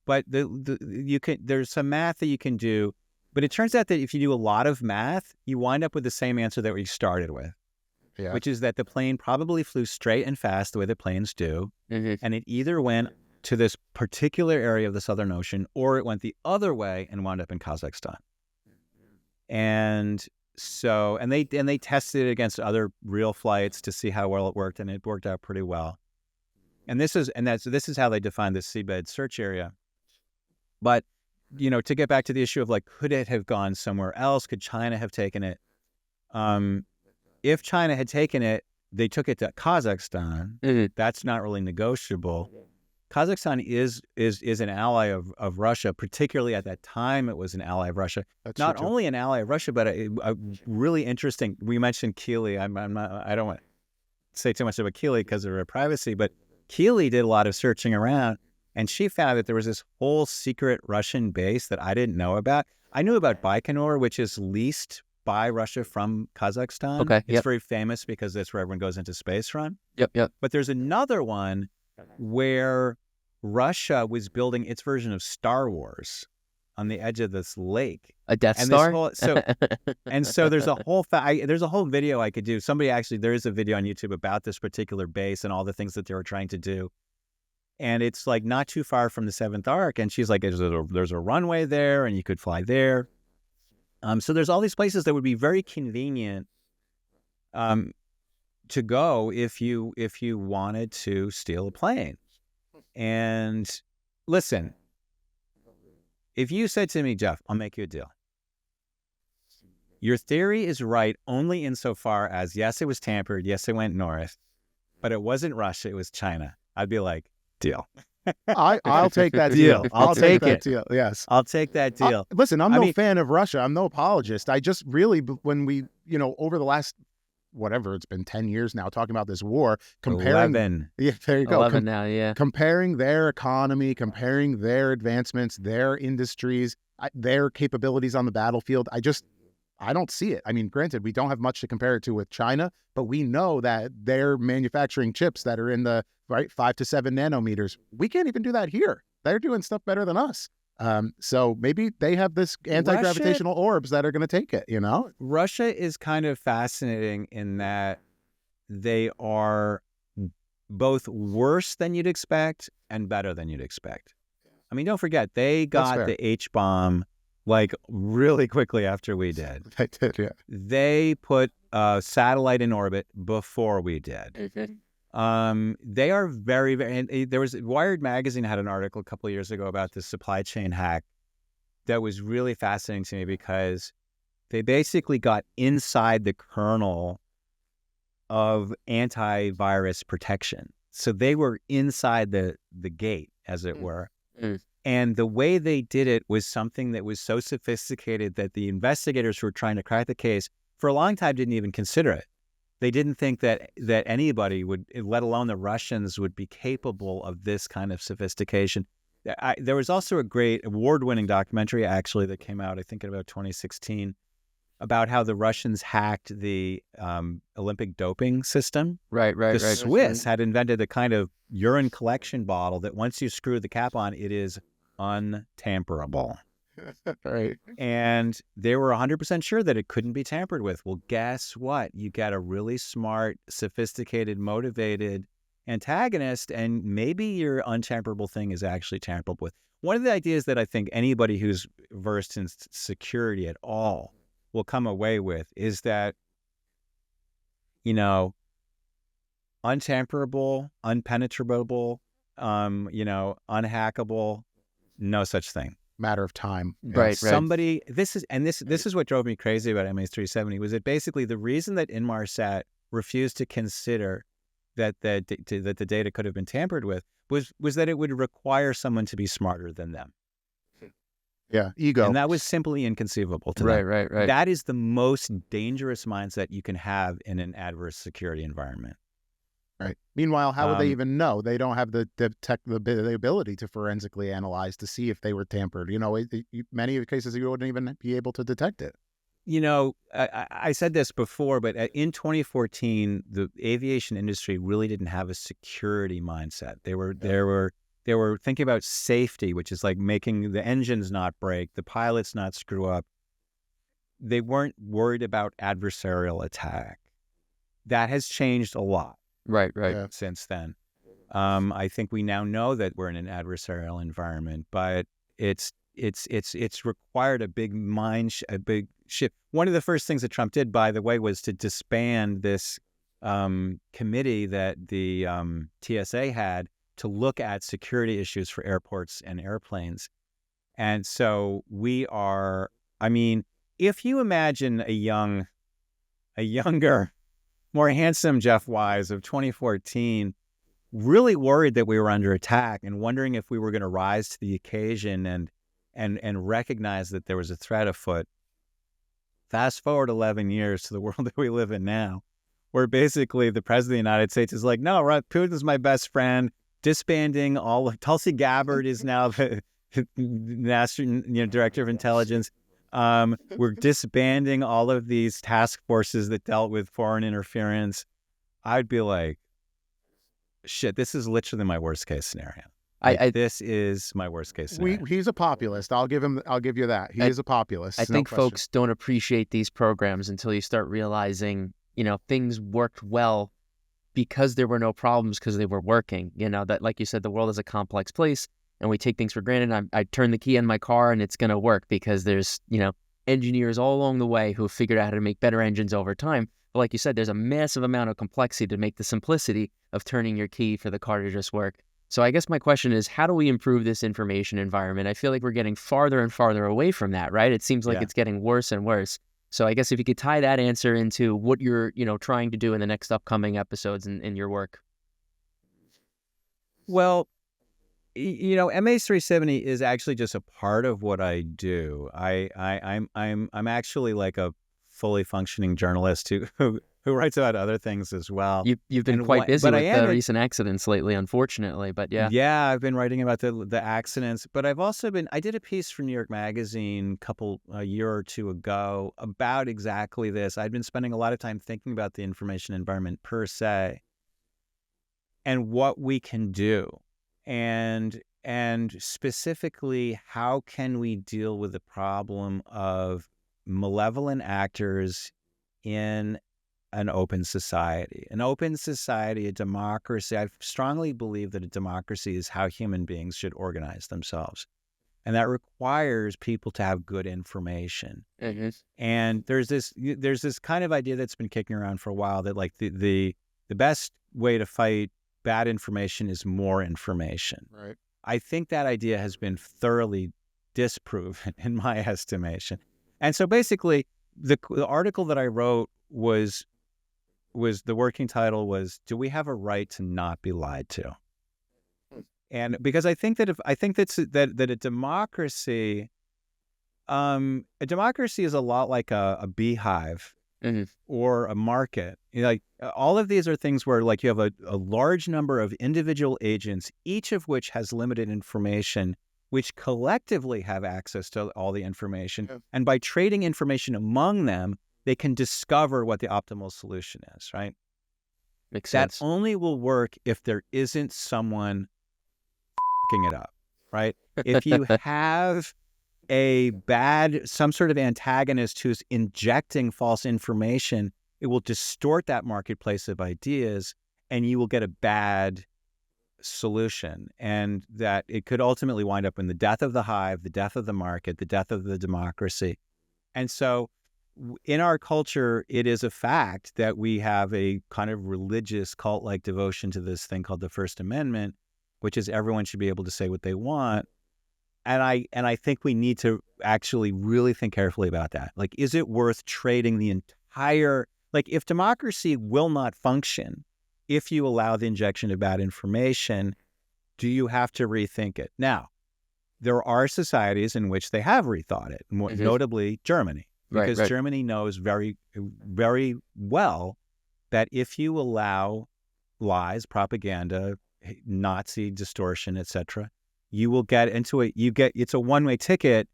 But there's some math that you can do, but it turns out that if you do a lot of math, you wind up with the same answer that we started with, which is that the plane probably flew straight and fast the way the planes do, and it either went to this particular area of the Southern Ocean or it went the other way and wound up in Kazakhstan. And so, and they tested it against other real flights to see how well it worked, and it worked out pretty well. And this is how they define the seabed search area. But, to get back to the issue of could it have gone somewhere else? Could China have taken it? If China had taken it, they took it to Kazakhstan. That's not really negotiable. Kazakhstan is an ally of Russia, particularly at that time it was an ally of Russia. That's not true, only an ally of Russia, but a really interesting, we mentioned Keeley. I don't want to say too much about Keeley because of her privacy, but Keeley did a lot of searching around, and she found that there was this whole secret Russian base that I didn't know about. I knew about Baikonur, which is leased by Russia from Kazakhstan. Okay, It's very famous because that's where everyone goes into space from. Yep. But there's another one where Russia was building its version of Star Wars on the edge of this lake. A Death Star? So there's a whole video I could do. There is a video on YouTube about this particular base and all the things that they were trying to do. And it's not too far from the 7th Arc. And she's like, there's a runway there and you could fly there. So there's all these places that would be very convenient to go if you wanted to steal a plane. And listen, if you said to me, Jeff, I'll make you a deal. Your theory is right only insofar as, yes, it was tampered, yes, it went north, but it wasn't Russia, it was China. I'd be like, deal. I'll take that deal. I'll take that it. deal. Yes. I'll take that deal. Listen, I'm no fan of Russia. I'm no apologist. I just really, when we, over the last, whatever, it's been 10 years now, talking about this war, comparing. 11. Yeah, there you go. 11 now, yeah. Comparing their economy, comparing their advancements, their industries, their capabilities on the battlefield. I don't see it. I mean, granted, we don't have much to compare it to with China, but we know that they're manufacturing chips that are in the 5 to 7 nanometers. We can't even do that here. They're doing stuff better than us. So maybe they have this anti-gravitational orbs that are going to take it, Russia is kind of fascinating in that they are both worse than you'd expect and better than you'd expect. I mean, don't forget, they got the H-bomb really quickly after we did. They did, yeah. They put a satellite in orbit before we did. They are very, very, and there was, Wired Magazine had an article a couple of years ago about this supply chain hack that was really fascinating to me because they basically got inside the kernel of antivirus protection. So they were inside the gate, as it were. And the way they did it was something that was so sophisticated that the investigators who were trying to crack the case for a long time didn't even consider it. they didn't think that anybody would, let alone the Russians, would be capable of this kind of sophistication. There was also a great award-winning documentary actually that came out, I think, in about 2016, about how the Russians hacked the Olympic doping system. Right. The Swiss had invented a kind of urine collection bottle that once you screw the cap on, it is untamperable. Right. And they were 100% sure that it couldn't be tampered with. Well, guess what? You got a really smart, sophisticated, motivated antagonist, and maybe your untamperable thing is actually tamperable with. One of the ideas that I think anybody who's versed in security at all will come away with is that, untamperable, unpenetrable, unhackable, no such thing. Matter of time. Right. Somebody, this is what drove me crazy about MH370, was that basically the reason that Inmarsat refused to consider that the data could have been tampered with was that it would require someone to be smarter than them. Yeah, ego. And that was simply inconceivable to them. Right. That is the most dangerous mindset you can have in an adverse security environment. Right. Meanwhile, how would they even know? They don't have the ability to forensically analyze to see if they were tampered. Many of the cases you wouldn't even be able to detect it. I said this before, but in 2014, the aviation industry really didn't have a security mindset. They were thinking about safety, which is like making the engines not break, the pilots not screw up. They weren't worried about adversarial attack. That has changed a lot. Right. Since then. I think we now know that we're in an adversarial environment, but it's required a big shift. One of the first things that Trump did, by the way, was to disband this committee that the TSA had to look at security issues for airports and airplanes. And so if you imagine a younger, more handsome Jeff Wise of 2014, really worried that we were under attack and wondering if we were going to rise to the occasion and recognize that there was a threat afoot. Fast forward 11 years to the world that we live in now, where basically the president of the United States is like, no, Putin's my best friend, disbanding all of Tulsi Gabbard is now the national director of intelligence. We're disbanding all of these task forces that dealt with foreign interference. I'd be like, shit, this is literally my worst case scenario. This is my worst case scenario. He's a populist. I'll give you that. He is a populist. I think folks don't appreciate these programs until you start realizing, things worked well because there were no problems because they were working. That, like you said, the world is a complex place and we take things for granted. I turn the key in my car and it's going to work because there's, engineers all along the way who have figured out how to make better engines over time. But like you said, there's a massive amount of complexity to make the simplicity of turning your key for the car to just work. So I guess my question is, how do we improve this information environment? I feel like we're getting farther and farther away from that, right? It seems like it's getting worse and worse. So I guess if you could tie that answer into what you're, trying to do in the next upcoming episodes in your work. Well, MH370 is actually just a part of what I do. I'm actually like a fully functioning journalist who writes about other things as well. You've been quite busy with the recent accidents lately, unfortunately, but yeah. Yeah, I've been writing about the accidents, but I've also I did a piece for New York Magazine a year or two ago about exactly this. I'd been spending a lot of time thinking about the information environment per se and what we can do. And specifically, how can we deal with the problem of malevolent actors in an open society? An open society, a democracy. I strongly believe that a democracy is how human beings should organize themselves. And that requires people to have good information. Mm-hmm. And there's this kind of idea that's been kicking around for a while that like the best way to fight bad information is more information. Right. I think that idea has been thoroughly disproven in my estimation. And so basically the article that I wrote was the working title was, "Do we have a right to not be lied to?" And because I think that that a democracy is a lot like a beehive. or a market. Like all of these are things where like you have a large number of individual agents, each of which has limited information, which collectively have access to all the information. Yeah. And by trading information among them, they can discover what the optimal solution is, right? Makes That sense. only will work if there isn't someone f***ing it up, right? If you have some sort of antagonist who's injecting false information, it will distort that marketplace of ideas and you will get a bad solution. And that it could ultimately wind up in the death of the hive, the death of the market, the death of the democracy. And so in our culture, it is a fact that we have a kind of religious cult-like devotion to this thing called the First Amendment, which is everyone should be able to say what they want. And I think we need to actually really think carefully about that. Like, is it worth trading the entire, like if democracy will not function, if you allow the injection of bad information, do you have to rethink it? Now, there are societies in which they have rethought it, notably Germany. Because Right. Germany knows very, very well that if you allow lies, propaganda, Nazi distortion, etc., you will get into it. It's a one-way ticket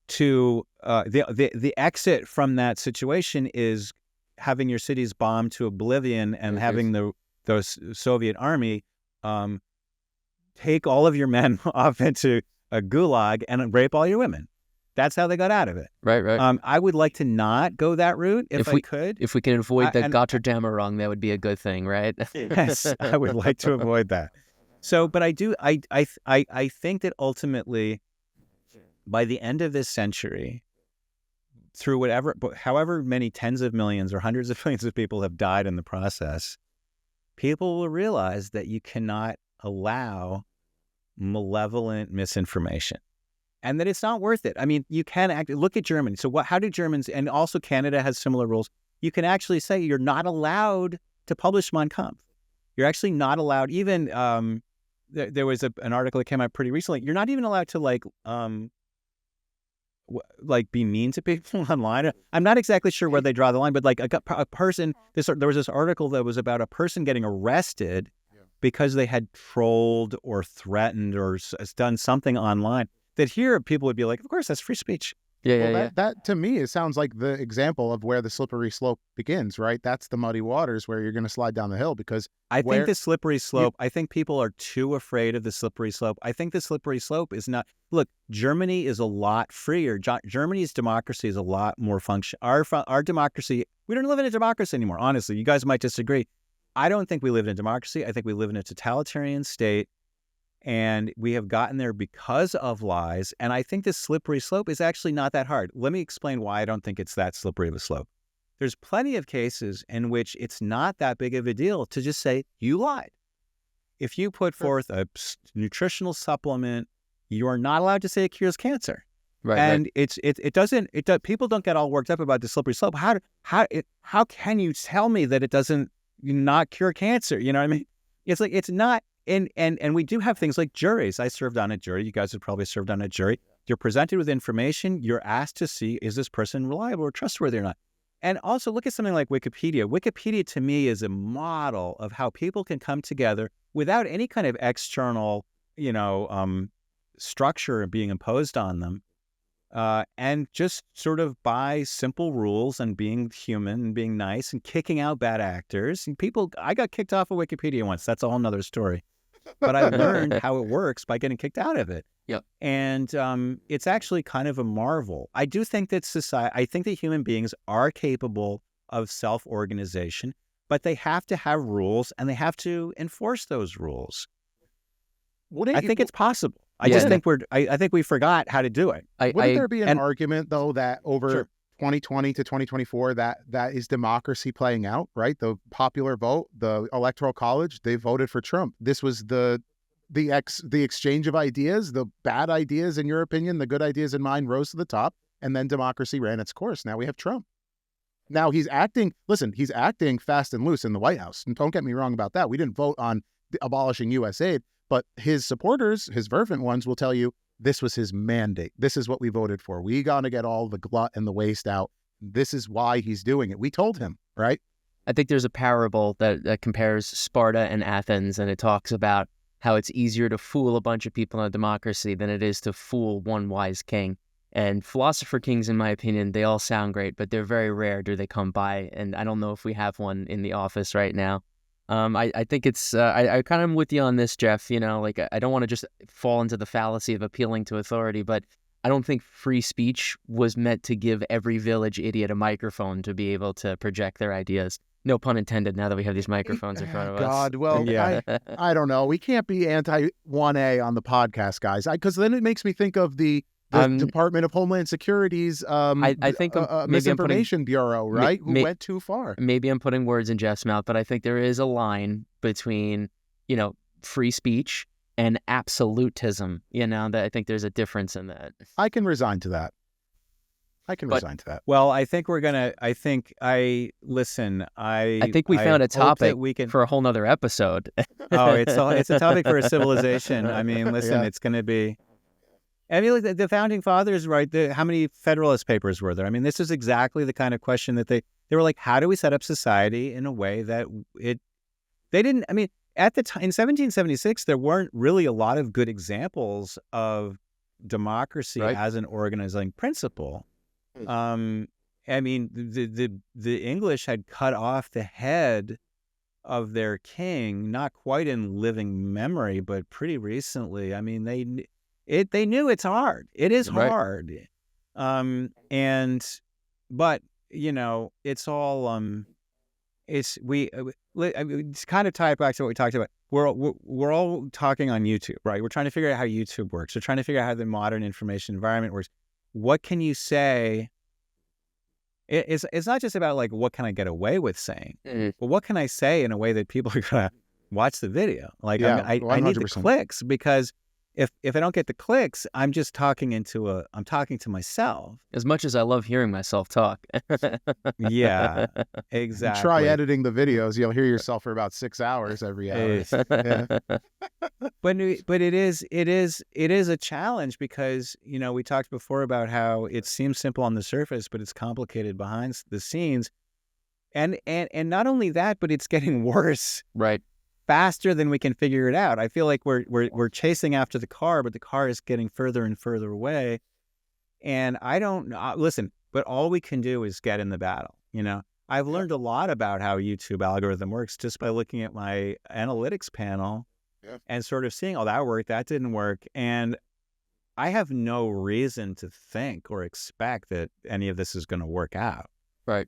to the exit from that situation is having your cities bombed to oblivion and having the Soviet army take all of your men off into a gulag and rape all your women. That's how they got out of it. Right. I would like to not go that route if I could. If we can avoid the Gotterdammerung, that would be a good thing, right? Yes, I would like to avoid that. So, but I think that ultimately, by the end of this century, through however many tens of millions or hundreds of millions of people have died in the process, people will realize that you cannot allow malevolent misinformation. And that it's not worth it. I mean, you can look at Germany. So how do Germans, and also Canada has similar rules. You can actually say you're not allowed to publish Mein Kampf. You're actually not allowed, even, there was an article that came out pretty recently. You're not even allowed to be mean to people online. I'm not exactly sure where they draw the line, but like a person, there was this article that was about a person getting arrested because they had trolled or threatened or done something online. That here people would be like, of course, that's free speech. That to me, it sounds like the example of where the slippery slope begins, right? That's the muddy waters where you're going to slide down the hill because I think the slippery slope, I think people are too afraid of the slippery slope. I think the slippery slope is not, look, Germany is a lot freer. Germany's democracy is a lot more Our democracy, we don't live in a democracy anymore, honestly. You guys might disagree. I don't think we live in a democracy. I think we live in a totalitarian state. And we have gotten there because of lies. And I think this slippery slope is actually not that hard. Let me explain why I don't think it's that slippery of a slope. There's plenty of cases in which it's not that big of a deal to just say, you lied. If you put forth a nutritional supplement, you are not allowed to say it cures cancer. Right. And people don't get all worked up about the slippery slope. How can you tell me that it doesn't not cure cancer? You know what I mean? It's like, it's not. And we do have things like juries. I served on a jury. You guys have probably served on a jury. You're presented with information. You're asked to see, is this person reliable or trustworthy or not? And also look at something like Wikipedia. Wikipedia to me is a model of how people can come together without any kind of external, structure being imposed on them. And just sort of by simple rules and being human and being nice and kicking out bad actors. And I got kicked off of Wikipedia once. That's a whole nother story. But I learned how it works by getting kicked out of it. Yep. And it's actually kind of a marvel. I do think that I think that human beings are capable of self-organization, but they have to have rules and they have to enforce those rules. I think it's possible. I think we forgot how to do it. Wouldn't there be an argument though that over Sure. 2020 to 2024 that is democracy playing out, right? The popular vote, the electoral college, they voted for Trump. This was the exchange of ideas, the bad ideas in your opinion, the good ideas in mine rose to the top, and then democracy ran its course. Now we have Trump. Now he's acting fast and loose in the White House. And don't get me wrong about that. We didn't vote on abolishing U.S. aid, but his supporters, his fervent ones, will tell you this was his mandate. This is what we voted for. We got to get all the glut and the waste out. this is why he's doing it. We told him, right? I think there's a parable that compares Sparta and Athens, and it talks about how it's easier to fool a bunch of people in a democracy than it is to fool one wise king. And philosopher kings, in my opinion, they all sound great, but they're very rare do they come by, and I don't know if we have one in the office right now. I think it's, I kind of am with you on this, Jeff. You know, like, I don't want to just fall into the fallacy of appealing to authority, but I don't think free speech was meant to give every village idiot a microphone to be able to project their ideas. No pun intended, now that we have these microphones in front of us. God, well, Yeah. I don't know. We can't be anti-1A on the podcast, guys, because then it makes me think of the Department of Homeland Security's I think Misinformation Bureau, right? Who went too far. Maybe I'm putting words in Jeff's mouth, but I think there is a line between, you know, free speech and absolutism. You know, that I think there's a difference in that. I can resign to that. Well, I think we're gonna. I think we found a topic we can. for a whole nother episode. Oh, it's a topic for a civilization. I mean, listen, it's going to be. I mean, like the founding fathers, right? How many Federalist Papers were there? I mean, this is exactly the kind of question that they were like, how do we set up society in a way that they didn't. I mean, at the time in 1776, there weren't really a lot of good examples of democracy as an organizing principle. I mean, the English had cut off the head of their king, not quite in living memory, but pretty recently. I mean, they knew it's hard. It is hard. But you know, it's all it's kind of tied back to what we talked about. We're all talking on YouTube, right? We're trying to figure out how YouTube works. We're trying to figure out how the modern information environment works. What can you say? It's not just about like, what can I get away with saying, but what can I say in a way that people are gonna watch the video? Like, I need the clicks, because if I don't get the clicks, I'm just talking to myself. As much as I love hearing myself talk. Yeah, exactly. Try editing the videos. You'll hear yourself for about 6 hours every hour. But it is a challenge, because, you know, we talked before about how it seems simple on the surface, but it's complicated behind the scenes. And not only that, but it's getting worse. Right. Faster than we can figure it out. I feel like we're chasing after the car, but the car is getting further and further away. And I don't listen, but all we can do is get in the battle. You know, I've learned a lot about how YouTube algorithm works just by looking at my analytics panel and sort of seeing, oh, that worked, that didn't work. And I have no reason to think or expect that any of this is going to work out. Right.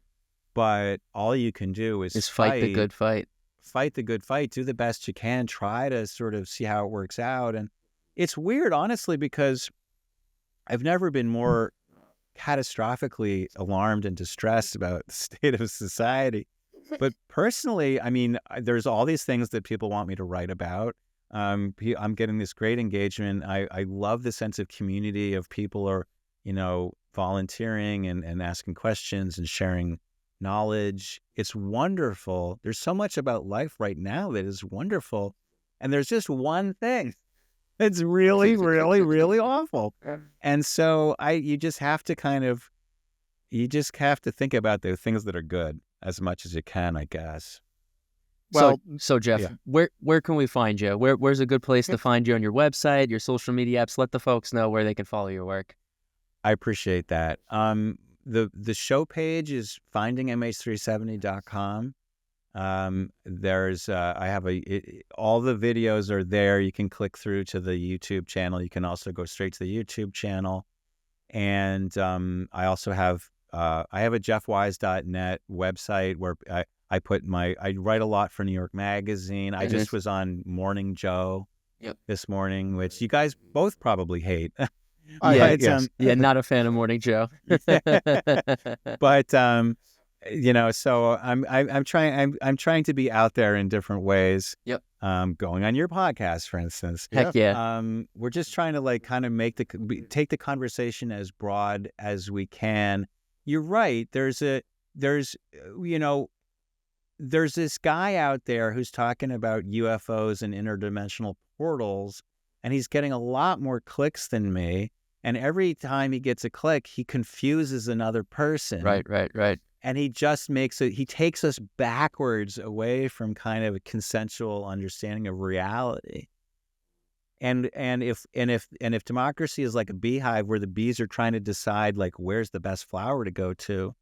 But all you can do is fight the good fight. Fight the good fight, do the best you can, try to sort of see how it works out. And it's weird, honestly, because I've never been more catastrophically alarmed and distressed about the state of society. But personally, I mean, there's all these things that people want me to write about. I'm getting this great engagement. I love the sense of community of people are, you know, volunteering and asking questions and sharing knowledge. It's wonderful. There's so much about life right now that is wonderful. And there's just one thing that's really, really, really awful. And so you just have to think about the things that are good as much as you can, I guess. Well, so Jeff, where can we find you? Where's a good place to find you on your website, your social media apps? Let the folks know where they can follow your work. I appreciate that. The show page is findingmh370.com. There's I have all the videos are there. You can click through to the YouTube channel. You can also go straight to the YouTube channel. And I also have I have a jeffwise.net website where I write a lot for New York Magazine. I just was on Morning Joe this morning, which you guys both probably hate. Not a fan of Morning Joe. But you know, so I'm trying to be out there in different ways. Going on your podcast, for instance. Heck yeah. We're just trying to like kind of take the conversation as broad as we can. You're right. There's this guy out there who's talking about UFOs and interdimensional portals, and he's getting a lot more clicks than me. And every time he gets a click, he confuses another person. Right. And he just he takes us backwards away from kind of a consensual understanding of reality. And if democracy is like a beehive where the bees are trying to decide like where's the best flower to go to,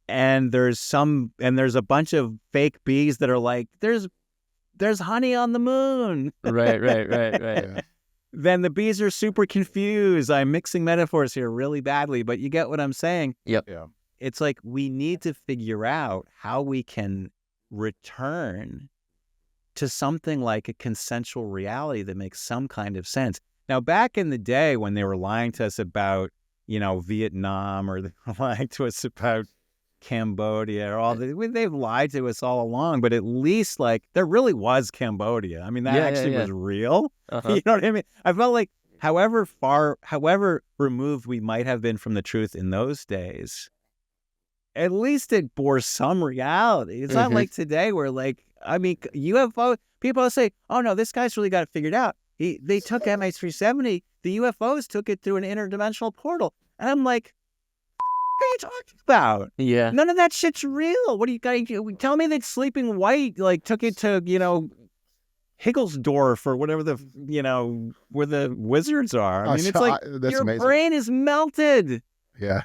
and there's a bunch of fake bees that are like there's honey on the moon. Right. Yeah. Then the bees are super confused. I'm mixing metaphors here really badly, but you get what I'm saying. Yep. Yeah. It's like we need to figure out how we can return to something like a consensual reality that makes some kind of sense. Now, back in the day when they were lying to us about, Vietnam, or they were lying to us about Cambodia, or they've lied to us all along, but at least like there really was Cambodia. I mean, that actually was real. Uh-huh. You know what I mean? I felt like however removed we might have been from the truth in those days, at least it bore some reality. It's not like today where UFO people say, oh no, this guy's really got it figured out. They took MH370, the UFOs took it through an interdimensional portal. And I'm like, what are you talking about? Yeah. None of that shit's real. What do you guys tell me that Sleeping White took it to, Higglesdorf or whatever where the wizards are. I mean, it's like your amazing. brain is melted. Yeah.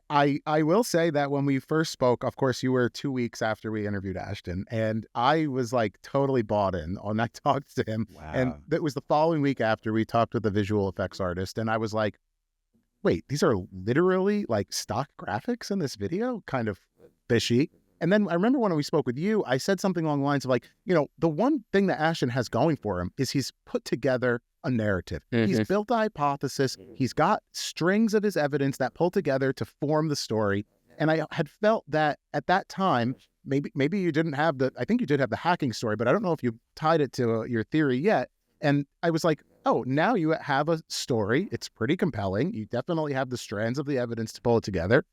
I will say that when we first spoke, of course, you were 2 weeks after we interviewed Ashton, and I was like totally bought in when I talked to him. Wow. And that was the following week after we talked with the visual effects artist, and I was like, wait, these are literally like stock graphics in this video? Kind of fishy. And then I remember when we spoke with you, I said something along the lines of like, the one thing that Ashton has going for him is he's put together a narrative. He's built a hypothesis. He's got strings of his evidence that pull together to form the story. And I had felt that at that time, maybe you didn't have I think you did have the hacking story, but I don't know if you tied it to your theory yet. And I was like, oh, now you have a story. It's pretty compelling. You definitely have the strands of the evidence to pull it together.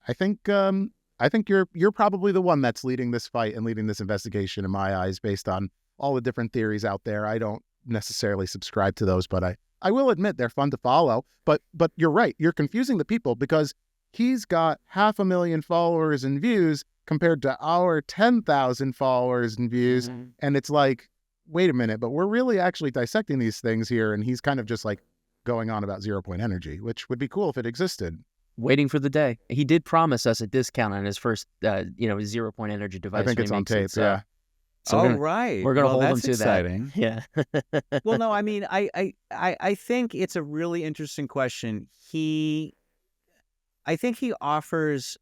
I think you're probably the one that's leading this fight and leading this investigation in my eyes, based on all the different theories out there. I don't necessarily subscribe to those, but I will admit they're fun to follow. But you're right. You're confusing the people because he's got 500,000 followers and views compared to our 10,000 followers and views. And it's like, wait a minute, but we're really actually dissecting these things here. And he's kind of just like going on about 0 point energy, which would be cool if it existed. Waiting for the day. He did promise us a discount on his first, 0 point energy device. I think it's on tape. Yeah. So right. We're gonna hold him that's to exciting. that. Yeah. Well, no, I mean, I think it's a really interesting question. I think he offers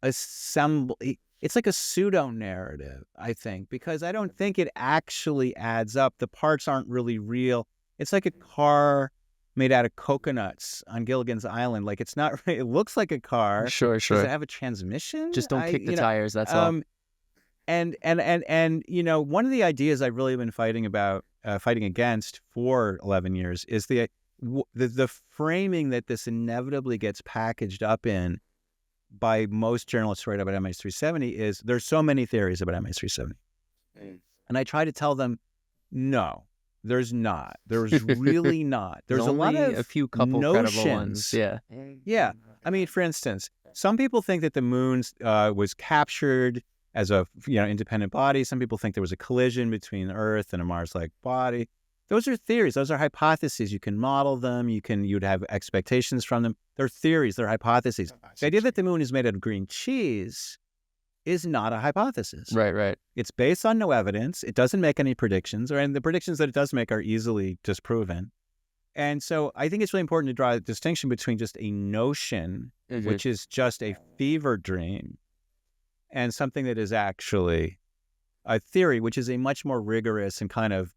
it's like a pseudo narrative, I think, because I don't think it actually adds up. The parts aren't really real. It's like a car made out of coconuts on Gilligan's Island. Like it's not. It looks like a car. Sure. Does it have a transmission? Just don't kick the tires. That's all. And one of the ideas I've really been fighting against for 11 years is the framing that this inevitably gets packaged up in by most journalists who write about MH370 is there's so many theories about MH370. And I try to tell them, no, there's not. There's really not. There's a few couple notions. Credible ones. Yeah. Yeah. I mean, for instance, some people think that the moon was captured as a independent body. Some people think there was a collision between Earth and a Mars-like body. Those are theories. Those are hypotheses. You can model them. You'd have expectations from them. They're theories. They're hypotheses. The idea that the moon is made out of green cheese is not a hypothesis. Right. It's based on no evidence. It doesn't make any predictions, and the predictions that it does make are easily disproven. And so I think it's really important to draw a distinction between just a notion, which is just a fever dream, and something that is actually a theory, which is a much more rigorous and kind of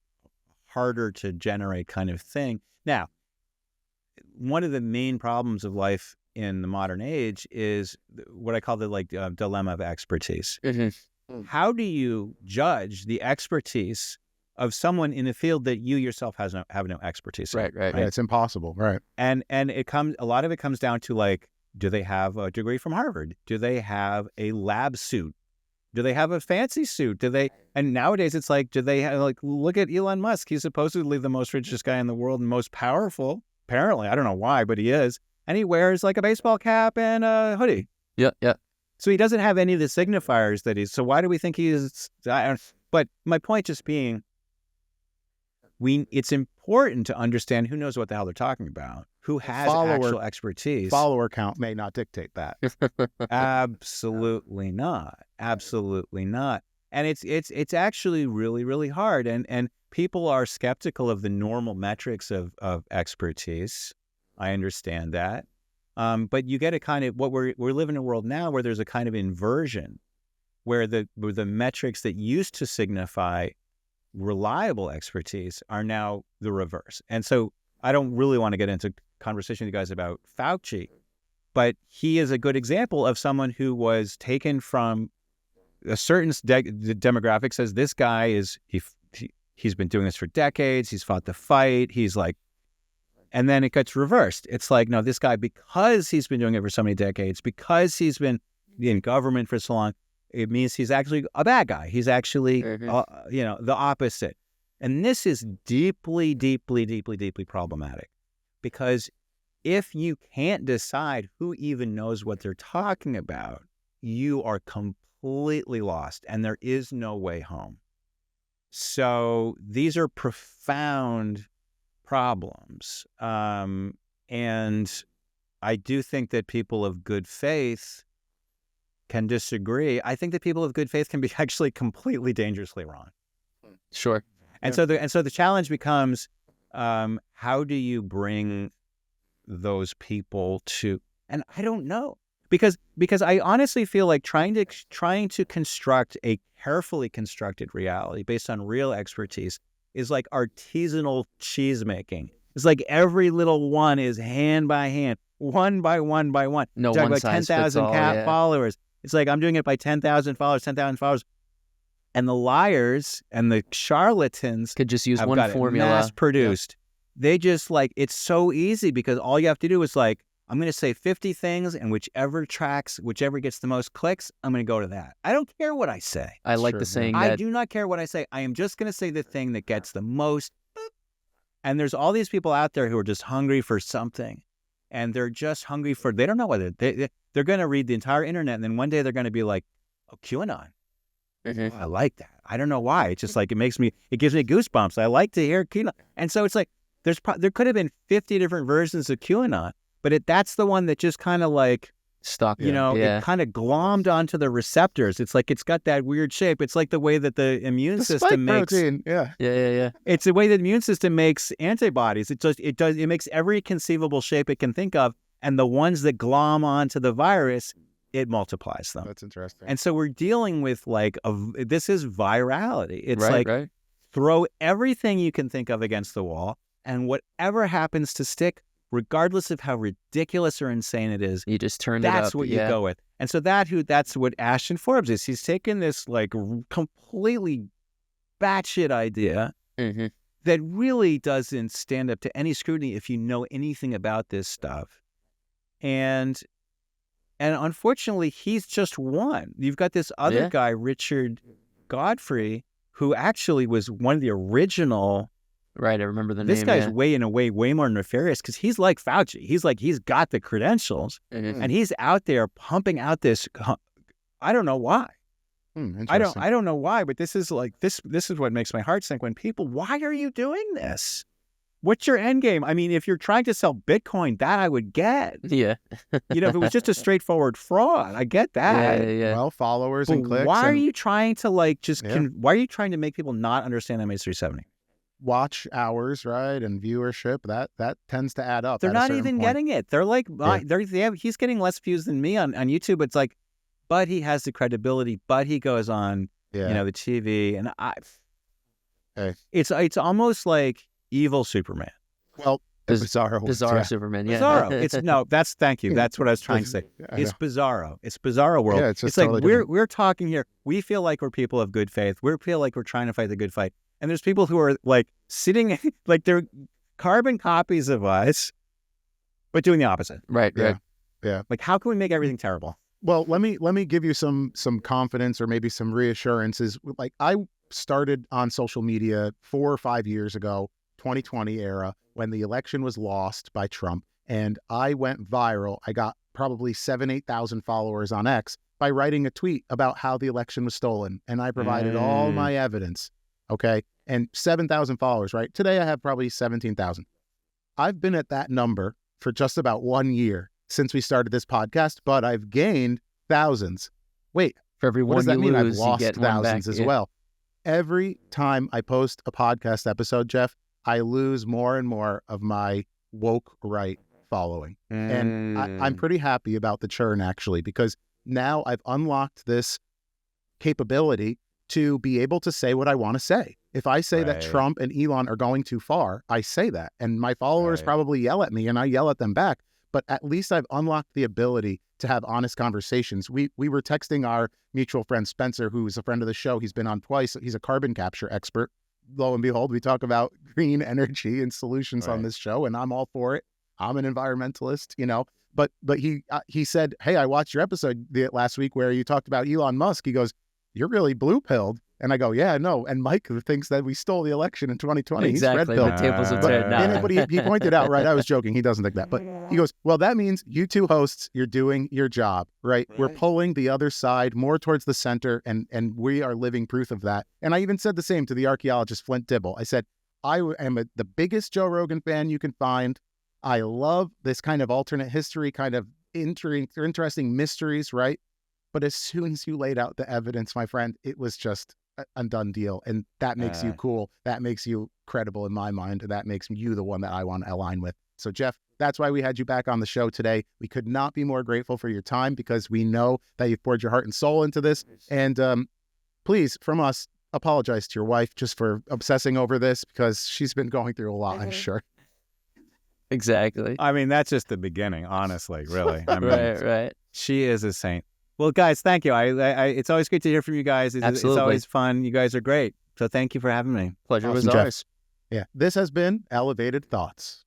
harder to generate kind of thing. Now, one of the main problems of life in the modern age is what I call the dilemma of expertise. How do you judge the expertise of someone in a field that you yourself have no expertise in? Right. Yeah, it's impossible. Right. And a lot of it comes down to like, do they have a degree from Harvard? Do they have a lab suit? Do they have a fancy suit? And nowadays it's like, do they have, look at Elon Musk. He's supposedly the most richest guy in the world and most powerful apparently. I don't know why, but he is. And he wears like a baseball cap and a hoodie. Yeah, yeah. So he doesn't have any of the signifiers that he's. So why do we think he's? But my point just being, it's important to understand who knows what the hell they're talking about, who has actual expertise. Follower count may not dictate that. Absolutely not. Absolutely not. And it's actually really, really hard. And people are skeptical of the normal metrics of expertise. I understand that. But you get a kind of we're living in a world now where there's a kind of inversion where the metrics that used to signify reliable expertise are now the reverse. And so I don't really want to get into conversation with you guys about Fauci, but he is a good example of someone who was taken from a certain demographic, says this guy is, he's been doing this for decades, he's fought the fight, he's like, and then it gets reversed. It's like, no, this guy, because he's been doing it for so many decades, because he's been in government for so long, it means he's actually a bad guy. He's actually, the opposite. And this is deeply, deeply, deeply, deeply problematic, because if you can't decide who even knows what they're talking about, you are completely lost and there is no way home. So these are profound problems. And I do think that people of good faith can disagree. I think that people of good faith can be actually completely dangerously wrong. Sure. And so the challenge becomes, how do you bring those people to, and I don't know, because I honestly feel like trying to construct a carefully constructed reality based on real expertise is like artisanal cheese making. It's like every little one is hand by hand, one by one by one. No one size fits 10,000 all, followers. It's like I'm doing it by 10,000 followers, 10,000 followers. And the liars and the charlatans could just use have one got formula. it mass produced. They just like, it's so easy because all you have to do is like, I'm going to say 50 things and whichever gets the most clicks, I'm going to go to that. I don't care what I say. I like Sure, the saying I that do not care what I say. I am just going to say the thing that gets the most. And there's all these people out there who are just hungry for something. And they're just hungry for, they don't know whether, they're going to read the entire internet. And then one day they're going to be like, oh, QAnon. Mhm. Oh, I like that. I don't know why. It's just like, it gives me goosebumps. I like to hear QAnon. And so it's like, there could have been 50 different versions of QAnon, but that's the one that just kind of like, stuck. it kind of glommed onto the receptors. It's like, it's got that weird shape. It's like the way that the immune system makes. Protein. Yeah. It's the way that the immune system makes antibodies. It makes every conceivable shape it can think of. And the ones that glom onto the virus, it multiplies them. That's interesting. And so we're dealing with this is virality. It's right. Throw everything you can think of against the wall, and whatever happens to stick, regardless of how ridiculous or insane it is, You just turned it up. that's what you go with. And so that's what Ashton Forbes is. He's taken this like completely batshit idea Mm-hmm. that really doesn't stand up to any scrutiny if you know anything about this stuff. And unfortunately, he's just one. You've got this other guy, Richard Godfrey, who actually was one of the original. Right, I remember the name. This guy's way more nefarious because he's like Fauci. He's got the credentials, Mhm. and he's out there pumping out this. I don't know why. I don't know why, but this is like this is what makes my heart sink when people. Why are you doing this? What's your end game? I mean, if you're trying to sell Bitcoin, that I would get. Yeah. If it was just a straightforward fraud, I get that. Yeah. Well, followers But and clicks. why are and you trying to why are you trying to make people not understand MH370? watch hours, right, and viewership? That tends to add up. They're at a not certain even point. getting it. They're like, he's getting less views than me on YouTube. It's like, but he has the credibility, but he goes on, Yeah. the TV, and Hey. It's almost like evil Superman. Well, Bizarro. Bizarro Superman. Yeah. Bizarro. Thank you. That's what I was trying to say. It's Bizarro. It's Bizarro world. Yeah, it's just like totally we're different. we're talking here. We feel like we're people of good faith. We feel like we're trying to fight the good fight. And there's people who are like sitting like they're carbon copies of us, but doing the opposite. Right. Like, how can we make everything terrible? Well, let me give you some confidence or maybe some reassurances. Like, I started on social media 4 or 5 years ago 2020 era when the election was lost by Trump, and I went viral. I got probably 8,000 followers on X by writing a tweet about how the election was stolen, and I provided all my evidence. Okay, and 7,000 followers. Right today, I have probably 17,000. I've been at that number for just about 1 year since we started this podcast, but I've gained thousands. Wait, For every what one does that you mean? I've lose, you lost get one back. thousands as Yeah. well. Every time I post a podcast episode, Jeff, I lose more and more of my woke right following. And I'm pretty happy about the churn, actually, because now I've unlocked this capability to be able to say what I want to say. If I say that Right. Trump and Elon are going too far, I say that. And my followers Right. probably yell at me and I yell at them back. But at least I've unlocked the ability to have honest conversations. We were texting our mutual friend Spencer, who's a friend of the show. He's been on twice. He's a carbon capture expert. Lo and behold, we talk about green energy and solutions on Right. this show, and I'm all for it. I'm an environmentalist, you know. But he said, "Hey, I watched your episode last week where you talked about Elon Musk." He goes, "You're really blue-pilled." And I go, "Yeah, no." And Mike thinks that we stole the election in 2020. Exactly. He's The red-pilled. tables have But- turned now. But he pointed out, right? I was joking. He doesn't think that. But he goes, "Well, that means you two hosts, you're doing your job, right? We're Right. pulling the other side more towards the center, and we are living proof of that." And I even said the same to the archaeologist Flint Dibble. I said, "I am the biggest Joe Rogan fan you can find. I love this kind of alternate history, kind of interesting mysteries, right? But as soon as you laid out the evidence, my friend, it was just a done deal. And that makes you cool. That makes you credible in my mind. And that makes you the one that I want to align with. So, Jeff, that's why we had you back on the show today. We could not be more grateful for your time because we know that you've poured your heart and soul into this. And please, from us, apologize to your wife just for obsessing over this because she's been going through a lot, I'm sure. Exactly. I mean, that's just the beginning, honestly, really. I mean, Right. she is a saint. Well, guys, thank you. I it's always great to hear from you guys. It's Absolutely. always fun. You guys are great. So thank you for having me. Pleasure was Awesome, Jeff. ours. Yeah, this has been Elevated Thoughts.